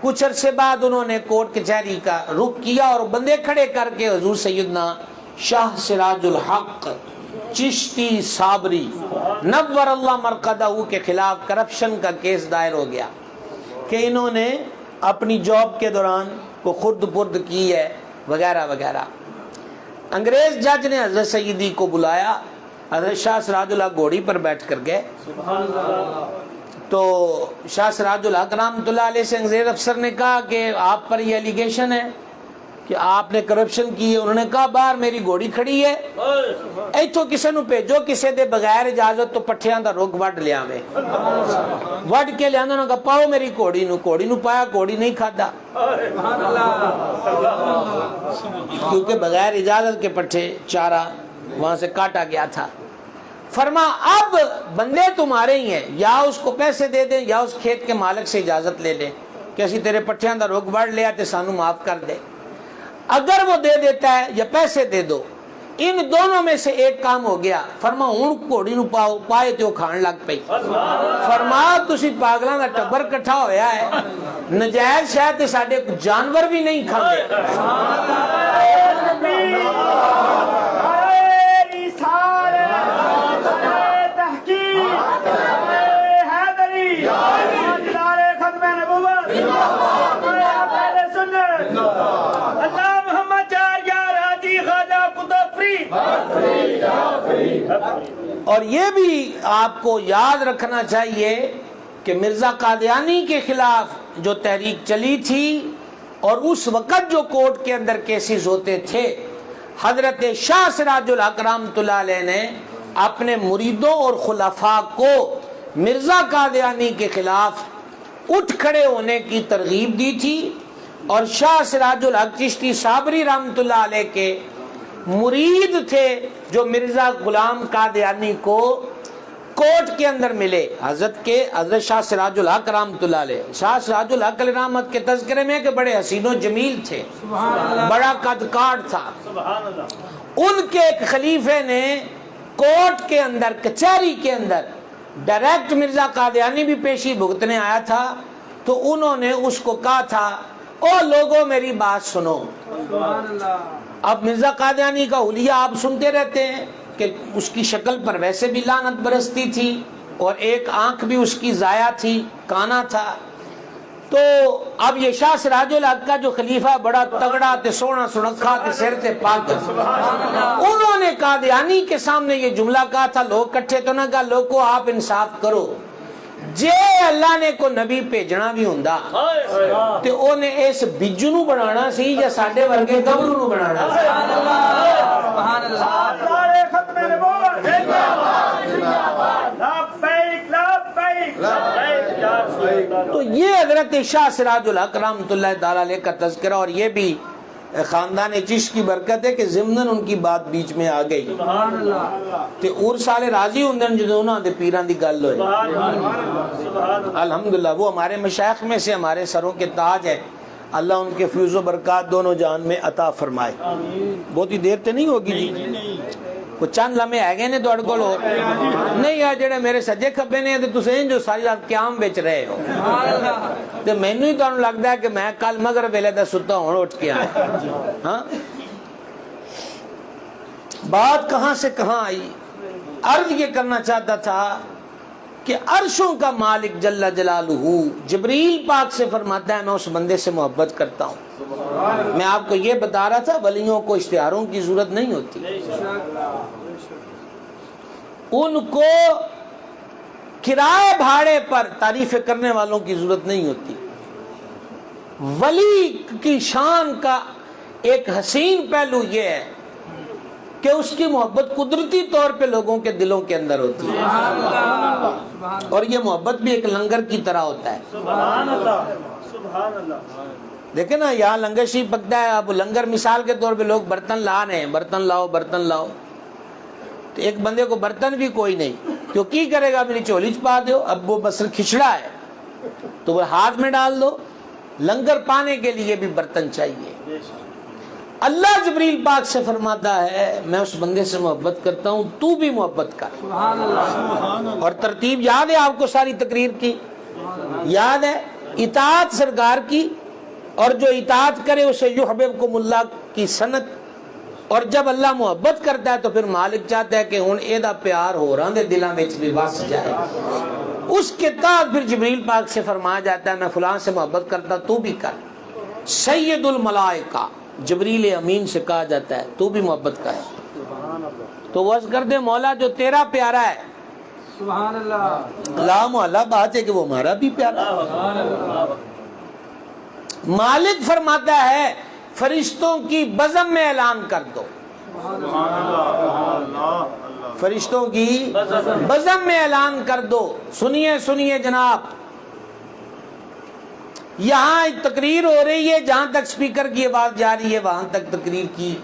کچھ عرصے بعد انہوں نے کورٹ کچہری کا رخ کیا اور بندے کھڑے کر کے حضور سیدنا شاہ سراج الحق چشتی صابری نور اللہ مرقدہ کے خلاف کرپشن کا کیس دائر ہو گیا کہ انہوں نے اپنی جاب کے دوران کو خرد برد کی ہے وغیرہ وغیرہ. انگریز جج نے حضرت سیدی کو بلایا. حضرت شاہ سراج الحق گھوڑی پر بیٹھ کر گئے. تو شاہ سراج الحق رحمۃ اللہ علیہ سے انگریز افسر نے کہا کہ آپ پر یہ ایلیگیشن ہے کہ آپ نے کرپشن کی ہے. انہوں نے کہا باہر میری گھوڑی کھڑی ہے, ایتھوں کسے نو بھیجو, کسے دے بغیر اجازت تو پٹھیاں دا رخ وڈ لیا میں, وڈ کے لیا. انہوں نے کہا پاؤ میری گھوڑی نو پایا, گھوڑی نہیں کھادا کیونکہ بغیر اجازت کے پٹھے چارہ وہاں سے کاٹا گیا تھا. فرما اب بندے تمہارے ہی ہیں, یا اس کو پیسے دے دیں یا اس کھیت کے مالک سے اجازت لے لیں کہ اسی تیرے پٹھیاں دا رخ وڈ لیا تے سانو معاف کر دے. اگر وہ دے دیتا ہے یا پیسے دے دو, ان دونوں میں سے ایک کام ہو گیا. فرما ہوں گھوڑی نو پاؤ, پائے تے وہ کھان لگ پئی. فرما تسی پاگلاں دا ٹبر کٹھا ہویا ہے, نجائز شاید تے ساڈے جانور بھی نہیں کھاندے. اور یہ بھی آپ کو یاد رکھنا چاہیے کہ مرزا قادیانی کے خلاف جو تحریک چلی تھی اور اس وقت جو کورٹ کے اندر کیسز ہوتے تھے, حضرت شاہ سراج الحق رحمۃ اللہ علیہ نے اپنے مریدوں اور خلفاء کو مرزا قادیانی کے خلاف اٹھ کھڑے ہونے کی ترغیب دی تھی. اور شاہ سراج الحق چشتی صابری رحمۃ اللہ علیہ کے مرید تھے جو مرزا غلام قادیانی کو کورٹ کے اندر ملے. حضرت شاہ سراج الحق رحمۃ اللہ علیہ, شاہ سراج الحق علیہ رحمت کے تذکرے میں کہ بڑے حسین و جمیل تھے, بڑا قد کاٹ تھا. ان کے ایک خلیفے نے کورٹ کے اندر, کچہری کے اندر ڈائریکٹ مرزا قادیانی بھی پیشی بھگتنے آیا تھا, تو انہوں نے اس کو کہا تھا او لوگوں میری بات سنو. اب مرزا قادیانی کا حلیہ آپ سنتے رہتے ہیں کہ اس کی شکل پر ویسے بھی لعنت برستی تھی اور ایک آنکھ بھی اس کی ضائع تھی, کانا تھا. تو اب یہ شاہ سراج الحق کا جو خلیفہ بڑا تگڑا تے سونا سنکھا تے سر تے پاک, انہوں نے قادیانی کے سامنے یہ جملہ کہا تھا, لوگ کٹھے تو نہ کہا لوگوں آپ انصاف کرو, جے اللہ نے کو نبی بھیجنا بھی ہوندا تے اونے اس بجو نو بنانا سی یا ساڈے ورگے گبرو نو بنانا سی. سبحان اللہ, ختم نبوت تو یہ حضرت شاہ سراج الحق رحمۃ اللہ تعالی علیہ کا تذکرہ, اور یہ بھی خاندان چشت کی برکت ہے کہ ضمناً ان کی بات بیچ میں آ گئی تے اور سالے راضی ہوندن جدوں انہاں دے پیراں دی گل ہوئے. الحمدللہ وہ ہمارے مشائخ میں سے ہمارے سروں کے تاج ہے, اللہ ان کے فیض و برکات دونوں جان میں عطا فرمائے. بہت ہی دیر تے نہیں ہوگی جی, کوئی چند لمحے ہے گئے نے تواڈے کول نہیں آ جڑے میرے سجے کھبے نے تے تسیں جو ساری رات قیام وچ رہے ہو تے مینوں ہی تانوں لگدا ہے کہ میں کل مغرب ویلے دا ستا ہن اٹھ کے آیا. ہاں بات کہاں سے کہاں آئی. عرض یہ کرنا چاہتا تھا کہ عرشوں کا مالک جل جلالہ جبریل پاک سے فرماتا ہے میں اس بندے سے محبت کرتا ہوں. میں آپ کو یہ بتا رہا تھا ولیوں کو اشتہاروں کی ضرورت نہیں ہوتی, ان کو کرائے بھاڑے پر تعریفیں کرنے والوں کی ضرورت نہیں ہوتی. ولی کی شان کا ایک حسین پہلو یہ ہے کہ اس کی محبت قدرتی طور پہ لوگوں کے دلوں کے اندر ہوتی ہے, اور یہ محبت بھی ایک لنگر کی طرح ہوتا ہے. سبحان اللہ, سبحان اللہ. دیکھیں نا یہاں لنگر شریف پکتا ہے, اب لنگر مثال کے طور پہ لوگ برتن لا رہے ہیں, برتن لاؤ برتن لاؤ, تو ایک بندے کو برتن بھی کوئی نہیں, تو کی کرے گا میری چولی چھپا دو. اب وہ بس کھچڑا ہے تو وہ ہاتھ میں ڈال دو. لنگر پانے کے لیے بھی برتن چاہیے. اللہ جبریل پاک سے فرماتا ہے میں اس بندے سے محبت کرتا ہوں, تو بھی محبت کر. سبحان اللہ. اور ترتیب یاد ہے آپ کو ساری تقریر کی, یاد ہے اطاعت سرکار کی, اور جو اطاعت کرے اسے یحببکم اللہ کی سنت, اور جب اللہ محبت کرتا ہے تو پھر مالک چاہتا ہے کہ ہن اے دا پیار ہو رہا دے دلاں وچ بھی وس جائے. اس کے بعد پھر جبریل پاک سے فرمایا جاتا ہے میں فلاں سے محبت کرتا تو بھی کر. سید الملائکہ جبریل امین سے کہا جاتا ہے تو بھی محبت کر. تو وہ عرض کر دے مولا جو تیرا پیارا ہے سبحان اللہ کلام والا بات ہے کہ وہ ہمارا بھی پیارا ہے۔ مالک فرماتا ہے فرشتوں کی بزم میں اعلان کر دو، فرشتوں کی بزم میں اعلان کر دو۔ سنیے سنیے جناب، یہاں ایک تقریر ہو رہی ہے، جہاں تک سپیکر کی آواز جا رہی ہے وہاں تک تقریر کی،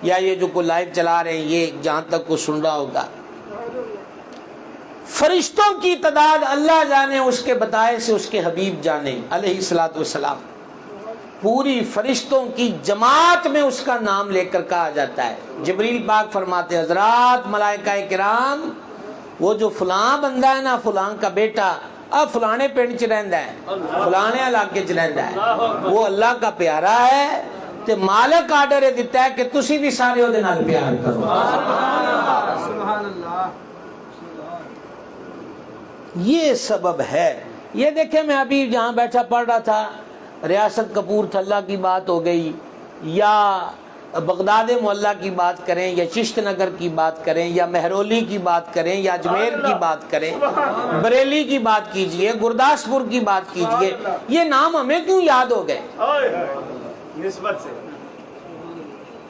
یا یہ جو کوئی لائیو چلا رہے ہیں یہ جہاں تک کو سن رہا ہوگا، فرشتوں کی تعداد اللہ جانے، اس کے بتائے سے اس کے حبیب جانے علیہ الصلوۃ والسلام۔ پوری فرشتوں کی جماعت میں اس کا نام لے کر کہا جاتا ہے۔ جبریل پاک فرماتے ہیں حضرات ملائکہ کرام، وہ جو فلاں بندہ ہے نا، فلاں کا بیٹا اب فلانے پنڈ چ رہندا ہے، فلانے علاقے چ رہندا ہے، وہ اللہ کا پیارا ہے، تے مالک آرڈر دیتا ہے کہ تسی بھی سارے دے نال پیار کرو۔ سبحان اللہ۔ یہ سبب ہے۔ یہ دیکھیں میں ابھی جہاں بیٹھا پڑھ رہا تھا، ریاست کپور تھلہ کی بات ہو گئی، یا بغداد معلّہ کی بات کریں، یا چشت نگر کی بات کریں، یا مہرولی کی بات کریں، یا اجمیر کی بات کریں، بریلی کی بات کیجئے، گرداسپور کی بات کیجئے، یہ نام ہمیں کیوں یاد ہو گئے؟ نسبت سے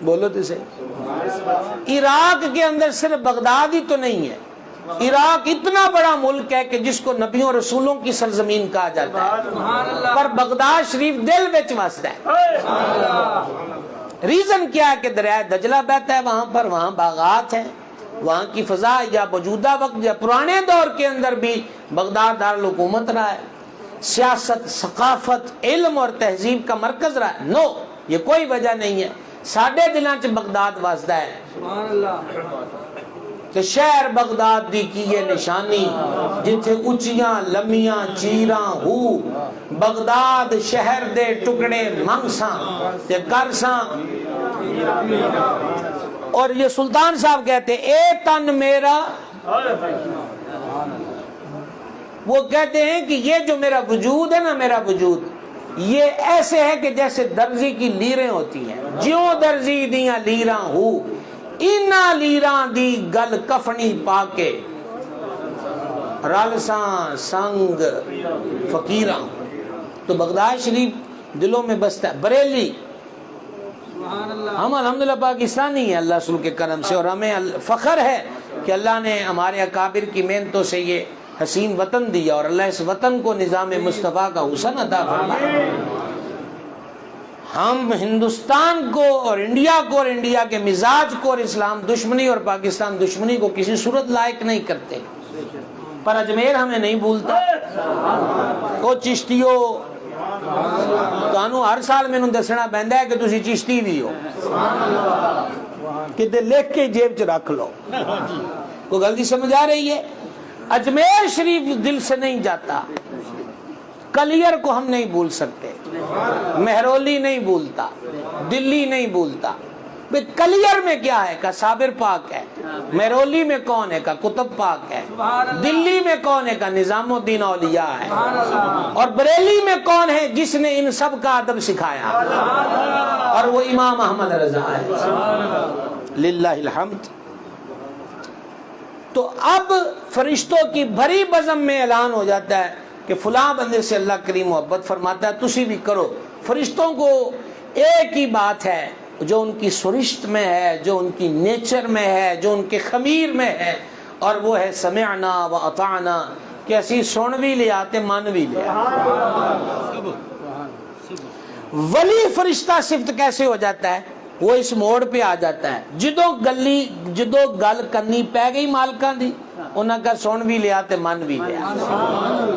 بولو تو صحیح۔ عراق کے اندر صرف بغداد ہی تو نہیں ہے، عراق اتنا بڑا ملک ہے کہ جس کو نبیوں اور رسولوں کی سرزمین کہا جاتا ہے، پر بغداد شریف دل وچ وسدا ہے۔ ریزن کیا ہے کہ دریائے دجلہ بہتا ہے وہاں پر، وہاں باغات ہیں، وہاں کی فضا یا موجودہ وقت یا پرانے دور کے اندر بھی بغداد دارالحکومت رہا ہے، سیاست، ثقافت، علم اور تہذیب کا مرکز رہا ہے۔ نو، یہ کوئی وجہ نہیں ہے، ساڈے دلاں چ بغداد وسدا ہے سبحان اللہ۔ کہ شہر بغداد دی کی یہ نشانی، جتھے اچیاں لمیاں چیراں ہو، بغداد شہر دے ٹکڑے منگساں تے کرساں۔ اور یہ سلطان صاحب کہتے اے تن میرا، وہ کہتے ہیں کہ یہ جو میرا وجود ہے نا، میرا وجود یہ ایسے ہے کہ جیسے درزی کی لیریں ہوتی ہیں، جیوں درزی دیاں لیراں ہو، اینا لیران دی گل کفنی پاکے رالساں سنگ فقیران۔ تو بغداد شریف دلوں میں بستا ہے۔ بریلی، ہم الحمدللہ پاکستانی ہیں اللہ رسول کے کرم سے، اور ہمیں فخر ہے کہ اللہ نے ہمارے اکابر کی محنتوں سے یہ حسین وطن دیا، اور اللہ اس وطن کو نظام مصطفیٰ کا حسن عطا فرمائے۔ ہم ہندوستان کو اور انڈیا کو اور انڈیا کے مزاج کو اور اسلام دشمنی اور پاکستان دشمنی کو کسی صورت لائق نہیں کرتے، پر اجمیر ہمیں نہیں بھولتا۔ او چشتیو، تانوں ہر سال مینوں دسنا پیندا ہے کہ تسی چشتی بھی ہو، کہ لکھ کے جیب چ رکھ لو۔ کوئی غلطی سمجھ آ رہی ہے؟ اجمیر شریف دل سے نہیں جاتا، کلیر کو ہم نہیں بھول سکتے، مہرولی نہیں بھولتا، دلی نہیں بھولتا۔ کلیر میں کیا ہے؟ کا صابر پاک ہے، مہرولی میں کون ہے؟ کا کتب پاک ہے، دلی میں کون ہے؟ کا نظام الدین اولیاء ہے، اور بریلی میں کون ہے جس نے ان سب کا ادب سکھایا؟ اور وہ امام احمد رضا ہے، للہ الحمد۔ تو اب فرشتوں کی بھری بزم میں اعلان ہو جاتا ہے کہ فلاں بندے سے اللہ کریم محبت فرماتا ہے، تسی بھی کرو۔ فرشتوں کو ایک ہی بات ہے جو ان کی سرشت میں ہے، جو ان کی نیچر میں ہے، جو ان کے خمیر میں ہے، اور وہ ہے سمعنا و اطعنا، کہ اسی سن بھی لیا تے من بھی لیا۔ ولی فرشتہ صفت کیسے ہو جاتا ہے؟ وہ اس موڑ پہ آ جاتا ہے جدو گل کرنی پہ گئی مالکاں دی، انہاں کا سن بھی لیا تے من بھی لیا۔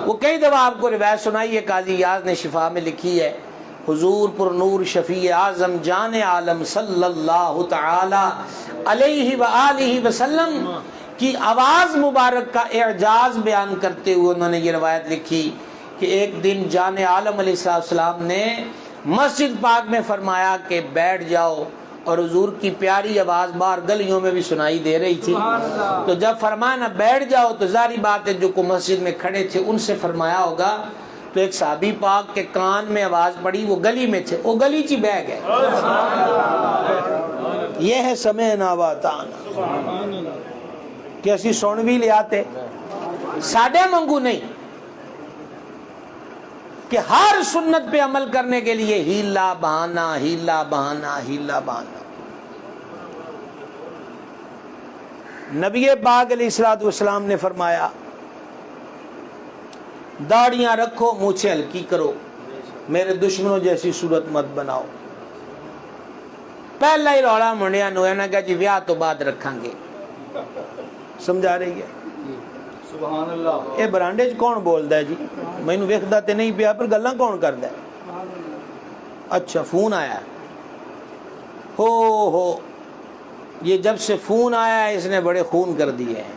وہ کئی دفعہ آپ کو روایت سنائی ہے، قاضی یاز نے شفا میں لکھی ہے، حضور پر نور شفیع اعظم جان عالم صلی اللہ تعالی علیہ وآلہ وسلم کی آواز مبارک کا اعجاز بیان کرتے ہوئے انہوں نے یہ روایت لکھی کہ ایک دن جان عالم علیہ السلام نے مسجد پاک میں فرمایا کہ بیٹھ جاؤ، اور حضور کی پیاری آواز باہر گلیوں میں بھی سنائی دے رہی تھی۔ تو جب فرمایا نا بیٹھ جاؤ، تو ظاہری بات ہے جو کو مسجد میں کھڑے تھے ان سے فرمایا ہوگا، تو ایک صحابی پاک کے کان میں آواز پڑی، وہ گلی میں تھے، وہ گلی چی بہ گئے۔ یہ ہے سمعنا و اطعنا، کہ اسی سن بھی لے آتے ساڈے منگو نہیں کہ ہر سنت پہ عمل کرنے کے لیے ہیلا بہانا ہیلا بہانا ہیلا بہانا. نبی پاک علیہ الصلوۃ والسلام نے فرمایا داڑیاں رکھو مونچھیں ہلکی کرو میرے دشمنوں جیسی صورت مت بناؤ. پہلا ہی رولا منڈیا نو ہے کہ جی بیاہ تو بعد رکھاں گے. سمجھا رہی ہے سبحان اللہ. یہ برانڈے چ کون بولدا ہے جی مینوں ویکھدا تے نہیں پیا پر گلاں کون کردا ہے. اچھا فون آیا ہو یہ جب سے فون آیا ہے اس نے بڑے خون کر دیے ہیں.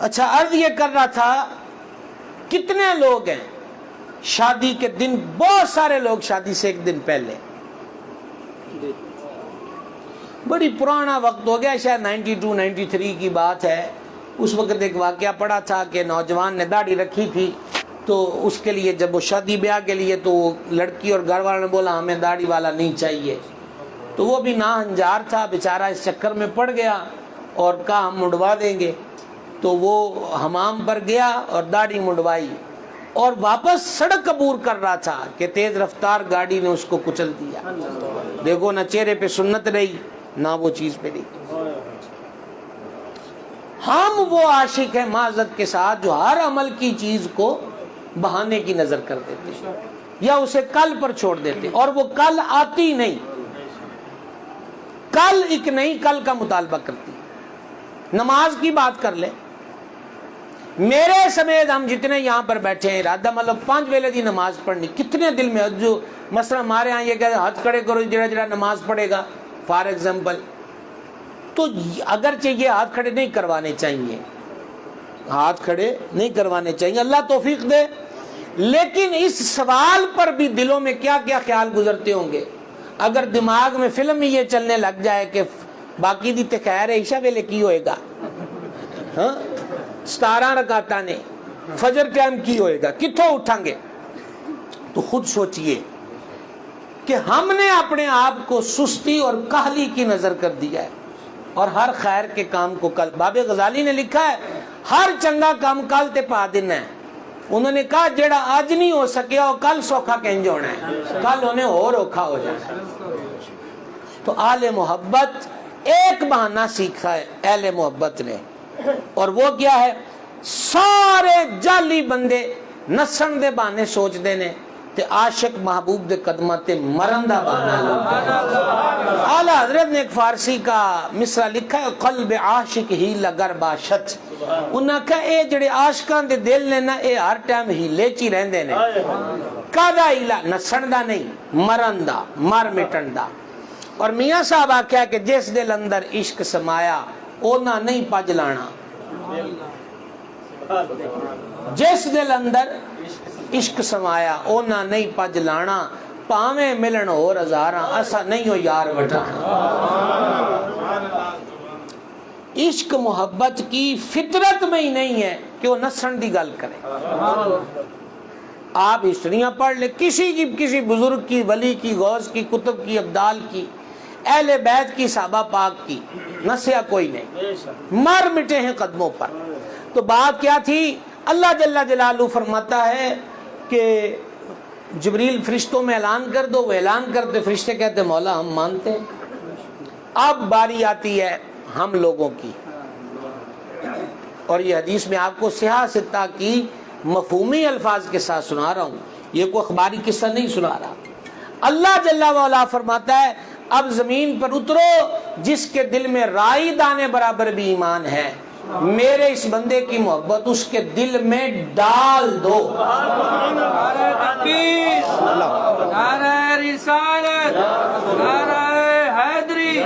اچھا عرض یہ کر رہا تھا کتنے لوگ ہیں شادی کے دن بہت سارے لوگ شادی سے ایک دن پہلے بڑی پرانا وقت ہو گیا شاید 92 93 کی بات ہے. اس وقت ایک واقعہ پڑا تھا کہ نوجوان نے داڑھی رکھی تھی تو اس کے لیے جب وہ شادی بیاہ کے لیے تو لڑکی اور گھر والوں نے بولا ہمیں داڑھی والا نہیں چاہیے. تو وہ بھی ناہنجار تھا بیچارہ اس چکر میں پڑ گیا اور کہا ہم منڈوا دیں گے. تو وہ حمام پر گیا اور داڑھی منڈوائی اور واپس سڑک عبور کر رہا تھا کہ تیز رفتار گاڑی نے اس کو کچل دیا. دیکھو نہ چہرے پہ سنت رہی نہ وہ چیز پہ رہی. ہم وہ عاشق ہیں معذرت کے ساتھ جو ہر عمل کی چیز کو بہانے کی نظر کر دیتے یا اسے کل پر چھوڑ دیتے اور وہ کل آتی نہیں. کل ایک نہیں کل کا مطالبہ کرتی. نماز کی بات کر لیں میرے سمیت ہم جتنے یہاں پر بیٹھے ہیں ارادہ مطلب 5 ویلے دی نماز پڑھنی کتنے دل میں جو مثلا ہمارے ہاں یہ کہتے ہیں ہاتھ کھڑے کرو جڑا جڑا نماز پڑھے گا فار ایگزامپل. تو اگرچہ یہ ہاتھ کھڑے نہیں کروانے چاہیے ہاتھ کھڑے نہیں کروانے چاہیے اللہ توفیق دے. لیکن اس سوال پر بھی دلوں میں کیا کیا خیال گزرتے ہوں گے اگر دماغ میں فلم ہی یہ چلنے لگ جائے کہ باقی دی تے خیر ہے عشاء ویلے کی ہوئے گا 17 رکعتاں نے فجر ٹائم کی ہوئے گا کتھوں اٹھیں گے. تو خود سوچئے کہ ہم نے اپنے آپ کو سستی اور کاہلی کی نظر کر دیا ہے اور ہر خیر کے کام کو کل. باب غزالی نے لکھا ہے ہر چنگا کام کل تے پا دینا ہے. انہوں نے کہا جیڑا آج نہیں ہو سکیا وہ کل سوکھا کینج ہونا ہے کل انہیں اور اوکھا ہو جانا ہے. تو آل محبت ایک بہانہ سیکھا ہے اہل محبت نے اور وہ کیا ہے سارے جعلی بندے نسن دے بہانے سوچ دینے تے عاشق محبوب دے قدمہ تے مرن دا بہانا لوگ. اعلی حضرت نے ایک فارسی کا مصرع لکھا ہے قلب عاشق ہی لگر باشت. انہاں کہا اے جڑے عاشقان دے دل نے نا اے ہر ٹائم ہیلے چی رہندے نے کادا ہیلا نسن دا نہیں مرن دا مر مٹن دا. اور میاں صاحب آکھیا کہ جس دل اندر عشق سمایا اونا نہیں پج لانا. جس دل اندر عشق سمایا اونا نہیں پج لانا پاویں ملن ہو ہزاراں اسا نہیں ہو یار وٹانا. عشق محبت کی فطرت میں ہی نہیں ہے کہ وہ نسن دی گل کرے. آپ ہسٹریاں پڑھ لیں کسی بزرگ کی ولی کی غوث کی کتب کی ابدال کی اہل بیت کی صحابہ پاک کی نسیا کوئی نہیں مر مٹے ہیں قدموں پر. تو بات کیا تھی اللہ جل جلالہ فرماتا ہے کہ جبریل فرشتوں میں اعلان کر دو وہ اعلان کرتے فرشتے کہتے مولا ہم مانتے ہیں. اب باری آتی ہے ہم لوگوں کی اور یہ حدیث میں آپ کو صحاح ستہ کی مفہومی الفاظ کے ساتھ سنا رہا ہوں یہ کوئی اخباری قصہ نہیں سنا رہا. اللہ جل وعلا فرماتا ہے اب زمین پر اترو جس کے دل میں رائی دانے برابر بھی ایمان ہے میرے اس بندے کی محبت اس کے دل میں ڈال دو. نعرہ تکبیر نعرہ رسالت نعرہ حیدری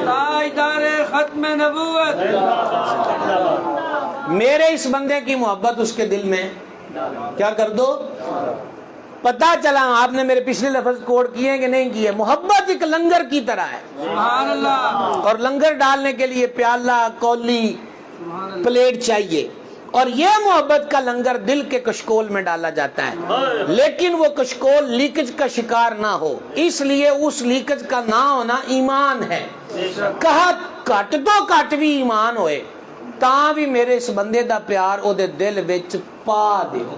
تاجدار ختم نبوت. میرے اس بندے کی محبت اس کے دل میں کیا کر دو. پتہ چلا آپ نے میرے پچھلے لفظ کوڈ کیے ہیں کہ نہیں کیے. محبت ایک لنگر کی طرح ہے سبحان اللہ. اور لنگر ڈالنے کے لیے پیالہ کولی پلیٹ چاہیے اور یہ محبت کا لنگر دل کے کشکول میں ڈالا جاتا ہے لیکن وہ کشکول لیکج کا شکار نہ ہو اس لیے اس لیکج کا نہ ہونا ایمان ہے. کہا ਘੱਟ ਤੋਂ ਘੱਟ ਵੀ ਈਮਾਨ ਹੋਏ ਤਾਂ ਵੀ ਮੇਰੇ ਇਸ ਬੰਦੇ ਦਾ ਪਿਆਰ ਉਹਦੇ ਦਿਲ ਵਿੱਚ ਪਾ ਦਿਓ۔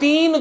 3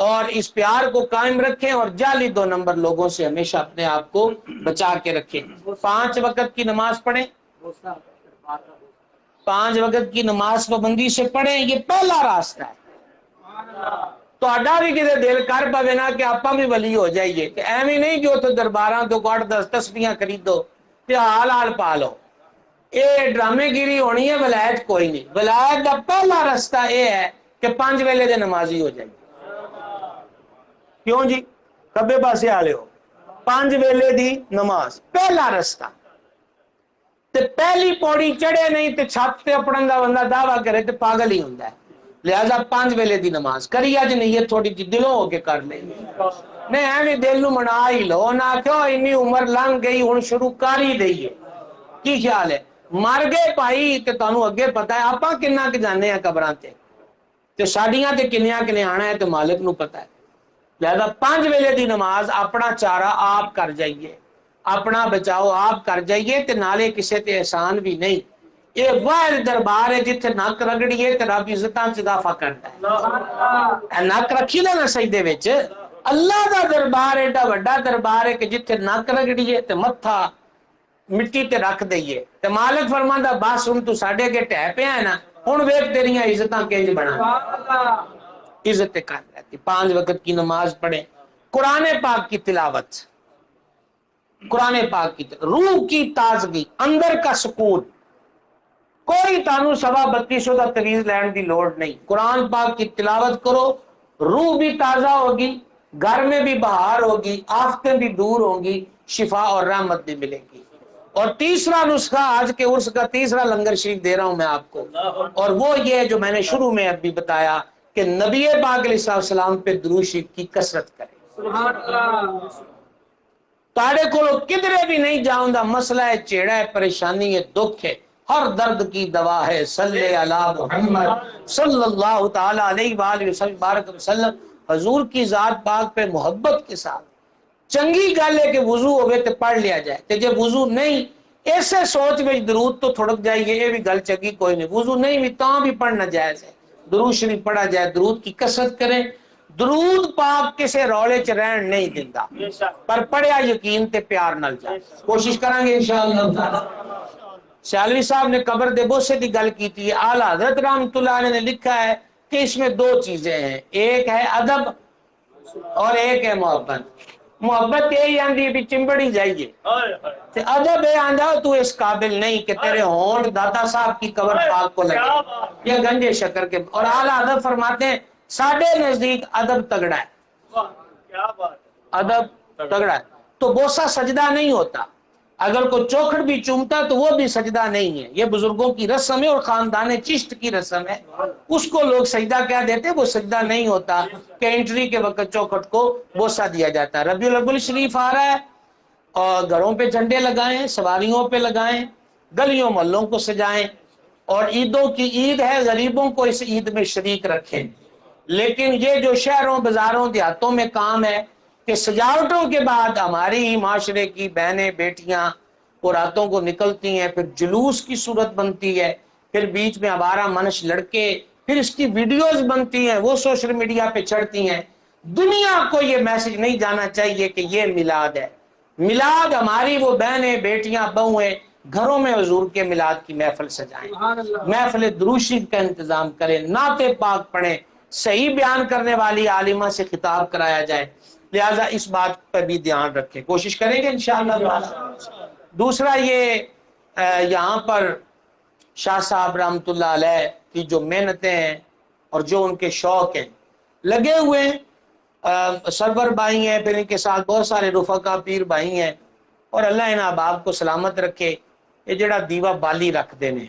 اور اس پیار کو قائم رکھیں اور جعلی 2 نمبر لوگوں سے ہمیشہ اپنے آپ کو بچا کے رکھیں. 5 وقت کی نماز پڑھیں, 5 وقت کی نماز پابندی سے پڑھیں, یہ پہلا راستہ ہے. تو اڈا بھی کسی دل کر پوے نا کہ آپ بھی ولی ہو جائیے, کہ ایویں نہیں جو تو درباراں تو 8-10 تسبیحاں خریدو تے حال پا لو. یہ ڈرامے گیری ہونی ہے, ولایت کوئی نہیں. ولایت کا پہلا راستہ یہ ہے کہ 5 ویلے دے نمازی ہو جائیے. کیوں جی کبے پاسے والے ہو, 5 ویلے دی نماز پہلا راستہ. تے پہلی پوڑی چڑھے نہیں تے چھت تے اپڑن دا بندہ دعویٰ کرے تے پاگل ہی ہوندا ہے. لہذا 5 ویلے دی نماز کری اج نیت تھوڑی جی دلوں ہو کے کر لیں, نہیں ایویں دل نو منا ہی لو نہ کیوں انی عمر لنگ گئی ہن شروع کر ہی دئیے. کی خیال ہے مر گئے بھائی تے تانوں اگے پتہ ہے آپاں کنا کہ جانے ہیں قبراں تے ساڈیاں تے کنیاں کنے آنا ہے تے مالک نو پتہ ہے. لہذا 5 ویلے دی نماز اپنا چارہ آپ کر جائیے, اپنا بچاؤ آپ کر جائیے تے نالے کسے تے احسان بھی نہیں. یہ واحد دربار ہے جتھے نک رگڑیے تے رب عزتاں چ اضافہ کرتا ہے. نک رکھی نا سجدے وچ, اللہ دا دربار ایڈا وڈا دربار ہے کہ جتھے نک رگڑیے تے متھا مٹی تے رکھ دئیے تے مالک فرماندا بس ہن تو ساڈے اگے ٹہ پیا ہے نا, ہن ویکھ تیریاں عزتاں کنج بنا. عزت کر رہتی. 5 وقت کی نماز پڑھیں, قرآن پاک کی تلاوت, قرآن پاک کی روح کی تازگی, اندر کا سکون. کوئی تانوں 32 دا تویز لین دی لوڑ نہیں. قرآن پاک کی تلاوت کرو, روح بھی تازہ ہوگی, گھر میں بھی بہار ہوگی, آفتیں بھی دور ہوں گی, شفا اور رحمت بھی ملے گی. اور تیسرا نسخہ آج کے عرس کا تیسرا لنگر شریف دے رہا ہوں میں آپ کو, اور وہ یہ جو میں نے شروع میں ابھی بتایا کہ نبی پاک علیہ السلام پہ درود شریف کی کثرت کریں. سبحان اللہ. تاڑے کو کدھرے بھی نہیں جاؤں دا, مسئلہ ہے, چیڑا ہے, پریشانی ہے, دکھ ہے, ہر درد کی دوا ہے. صلی علی محمد صلی اللہ تعالی علیہ وآلہ وسلم. حضور کی ذات پاک پہ محبت کے ساتھ چنگی گل ہے کہ وضو ہوئے تے پڑھ لیا جائے, تے جب وضو نہیں ایسے سوچ میں درود تو تھڑک جائیے, یہ بھی گل چنگی کوئی نہیں. وضو نہیں بھی تاں بھی پڑھنا جائز ہے, درود شریف پڑھا جائے. درود کی کثرت کریں. درود پاک کسے رولے چ رہن نہیں دیتا, پر پڑھیا یقین تے پیار نال جائے. کوشش کریں گے انشاءاللہ تعالی. سیالوی صاحب نے قبر دے بوسے دی گل کی تھی. اعلی حضرت رحمۃ اللہ علیہ نے لکھا ہے کہ اس میں 2 چیزیں ہیں, ایک ہے ادب اور ایک ہے محبت. محبت یہی آندی بھی چمبڑی جائیے, ادب یہ آندا تو اس قابل نہیں کہ تیرے ہونٹ داتا صاحب کی قبر پاک کو لگے یا گنجے شکر کے. اور اعلی حضرت فرماتے ہیں ساڈے نزدیک ادب تگڑا ہے, ادب تگڑا ہے. تو بوسا سجدہ نہیں ہوتا, اگر کوئی چوکھڑ بھی چومتا تو وہ بھی سجدہ نہیں ہے. یہ بزرگوں کی رسم ہے اور خاندان چشت کی رسم ہے, اس کو لوگ سجدہ کہہ دیتے, وہ سجدہ نہیں ہوتا کہ انٹری کے وقت چوکھٹ کو بوسا دیا جاتا ہے. ربیع الاول شریف آ رہا ہے, اور گھروں پہ جھنڈے لگائیں, سواریوں پہ لگائیں, گلیوں محلوں کو سجائیں, اور عیدوں کی عید ہے, غریبوں کو اس عید میں شریک رکھیں. لیکن یہ جو شہروں بازاروں دیہاتوں میں کام ہے کہ سجاوٹوں کے بعد ہماری ہی معاشرے کی بہنیں بیٹیاں وہ راتوں کو نکلتی ہیں, پھر جلوس کی صورت بنتی ہے, پھر بیچ میں آوارہ منش لڑکے, پھر اس کی ویڈیوز بنتی ہیں, وہ سوشل میڈیا پہ چڑھتی ہیں. دنیا کو یہ میسج نہیں جانا چاہیے کہ یہ میلاد ہے. میلاد ہماری وہ بہنیں بیٹیاں بہویں گھروں میں حضور کے میلاد کی محفل سجائیں, محفل درود شریف کا انتظام کریں, نعت پاک پڑھیں, صحیح بیان کرنے والی عالمہ سے خطاب کرایا جائے. لہٰذا اس بات پر بھی دھیان رکھیں, کوشش کریں گے انشاءاللہ. دوسرا یہ یہاں پر شاہ صاحب رحمۃ اللہ علیہ کی جو محنتیں ہیں اور جو ان کے شوق ہیں لگے ہوئے ہیں, سرور بھائی ہیں, پھر ان کے ساتھ بہت سارے رفقا پیر بھائی ہیں, اور اللہ ان احباب کو سلامت رکھے. یہ جڑا دیوا بالی رکھ دینے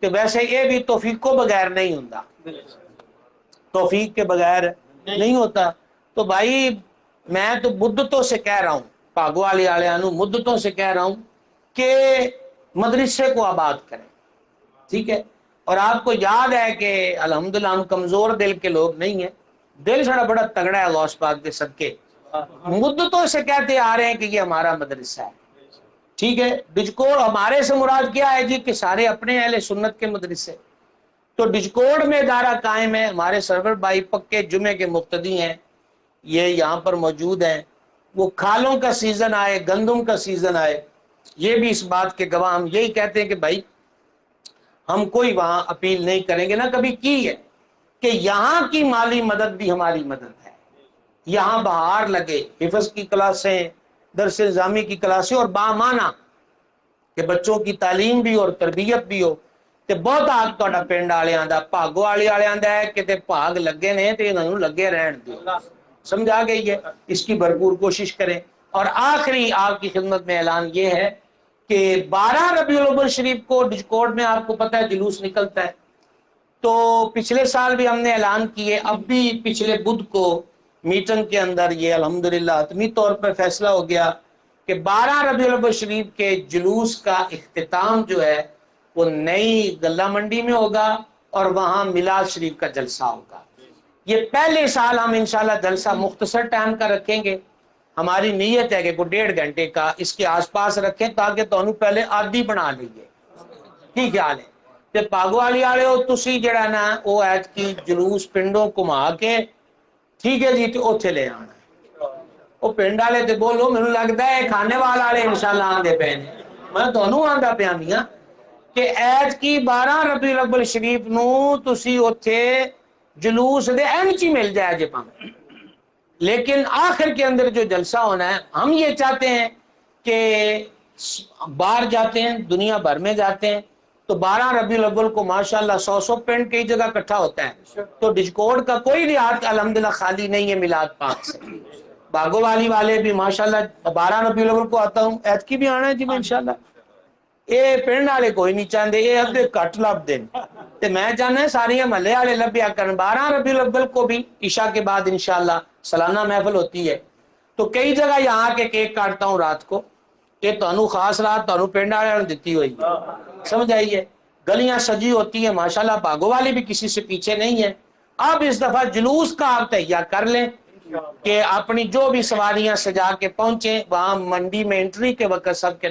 کہ ویسے یہ بھی توفیق کو بغیر نہیں ہوتا, توفیق کے بغیر نہیں ہوتا. تو بھائی میں تو مدتوں سے کہہ رہا ہوں, پاگو والی آلیانو مدتوں سے کہہ رہا ہوں کہ مدرسے کو آباد کریں, ٹھیک ہے. اور آپ کو یاد ہے کہ الحمدللہ ہم کمزور دل کے لوگ نہیں ہیں, دل سڑا بڑا تگڑا ہے غوث پاک کے صدقے. مدتوں سے کہتے آ رہے ہیں کہ یہ ہمارا مدرسہ ہے, ٹھیک ہے. بجکور ہمارے سے مراد کیا ہے جی کہ سارے اپنے اہل سنت کے مدرسے. تو ڈجکوڑ میں ادارہ قائم ہے، ہمارے سرور بھائی پکے جمعے کے مقتدی ہیں، یہ یہاں پر موجود ہیں۔ وہ کھالوں کا سیزن آئے، گندم کا سیزن آئے، یہ بھی اس بات کے گواہ، ہم یہی کہتے ہیں کہ بھائی ہم کوئی وہاں اپیل نہیں کریں گے، نہ کبھی کی ہے، کہ یہاں کی مالی مدد بھی ہماری مدد ہے، یہاں بہار لگے، حفظ کی کلاسیں، درس نظامی کی کلاسیں، اور بامانہ کہ بچوں کی تعلیم بھی اور تربیت بھی ہو۔ تے بہت آگ تہاڈا پنڈ والےاں دا، بھاگو والےاں دا ہے کہ تے بھاگ لگے نے تے انہاں نوں لگے رہن دیو، سمجھا گئی ہے، اس کی بھرپور کوشش کریں۔ اور آخری آپ کی خدمت میں اعلان یہ ہے کہ 12 ربیع الاول شریف کو ڈجکوڑ میں آپ کو پتہ ہے جلوس نکلتا ہے، تو پچھلے سال بھی ہم نے اعلان کیے، اب بھی پچھلے بدھ کو میٹنگ کے اندر یہ الحمدللہ حتمی طور پر فیصلہ ہو گیا کہ 12 ربیع الاول شریف کے جلوس کا اختتام جو ہے وہ نئی گلہ منڈی میں ہوگا، اور وہاں میلاد شریف کا جلسہ ہوگا۔ یہ پہلے سال ہم انشاءاللہ جلسہ مختصر ٹائم کا رکھیں گے، ہماری نیت ہے کہ کوئی 1.5 گھنٹے کا اس کے آس پاس رکھیں تاکہ تانوں پہلے عادی بنا لئیے، ٹھیک خیال ہے۔ تے پاگو والی والے ہو تسی جڑا نا وہ ایت کی جلوس پنڈوں گھما کے، ٹھیک ہے جی، تے اوتھے لے آنا ہے۔ وہ پنڈ والے تے بولو مینوں لگدا ہے کھانے والے انشاءاللہ آندے پے نے، میں تانوں آندا پیا میاں کہ ایت کی 12 ربیع الاول شریف نو تسی اوتھے جلوس دے اینچ ہی مل جائے جے پاویں، لیکن آخر کے اندر جو جلسہ ہونا ہے، ہم یہ چاہتے ہیں کہ باہر جاتے ہیں، دنیا بھر میں جاتے ہیں، تو 12 ربیع الاول کو ماشاءاللہ 100 پنڈ کئی جگہ اکٹھا ہوتا ہے، تو ڈجکوڑ کا کوئی دیہات الحمدللہ خالی نہیں ہے میلاد پاک سے۔ باگو والی والے بھی ماشاءاللہ 12 ربیع الاول کو آتا ہوں، ایت کی بھی آنا ہے جی میں انشاءاللہ۔ یہ پنڈ والے کوئی نہیں چاہتے، یہ ادھے کٹ لب دیں، تے میں چاہنا ہے ساری محلے والے لبیا کرن۔ 12 ربیع الاول کو بھی عشاء کے بعد انشاءاللہ سالانہ محفل ہوتی ہے، تو کئی جگہ یہاں کے کیک کاٹتا ہوں رات کو، کہ تانوں خاص رات تانوں پنڈ والے نے دتی ہوئی ہے، سمجھ آئیے، گلیاں سجی ہوتی ہیں ماشاءاللہ، باگو والی بھی کسی سے پیچھے نہیں ہے۔ اب اس دفعہ جلوس کا آپ تہیہ کر لیں کہ اپنی جو بھی سواریاں سجا کے پہنچیں، وہاں منڈی میں انٹری کے وقت سب کے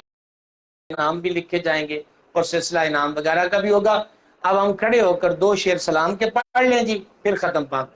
نام بھی لکھے جائیں گے اور سلسلہ انعام وغیرہ کا بھی ہوگا۔ اب ہم کھڑے ہو کر 2 شعر سلام کے پڑھ لیں جی، پھر ختم پاک۔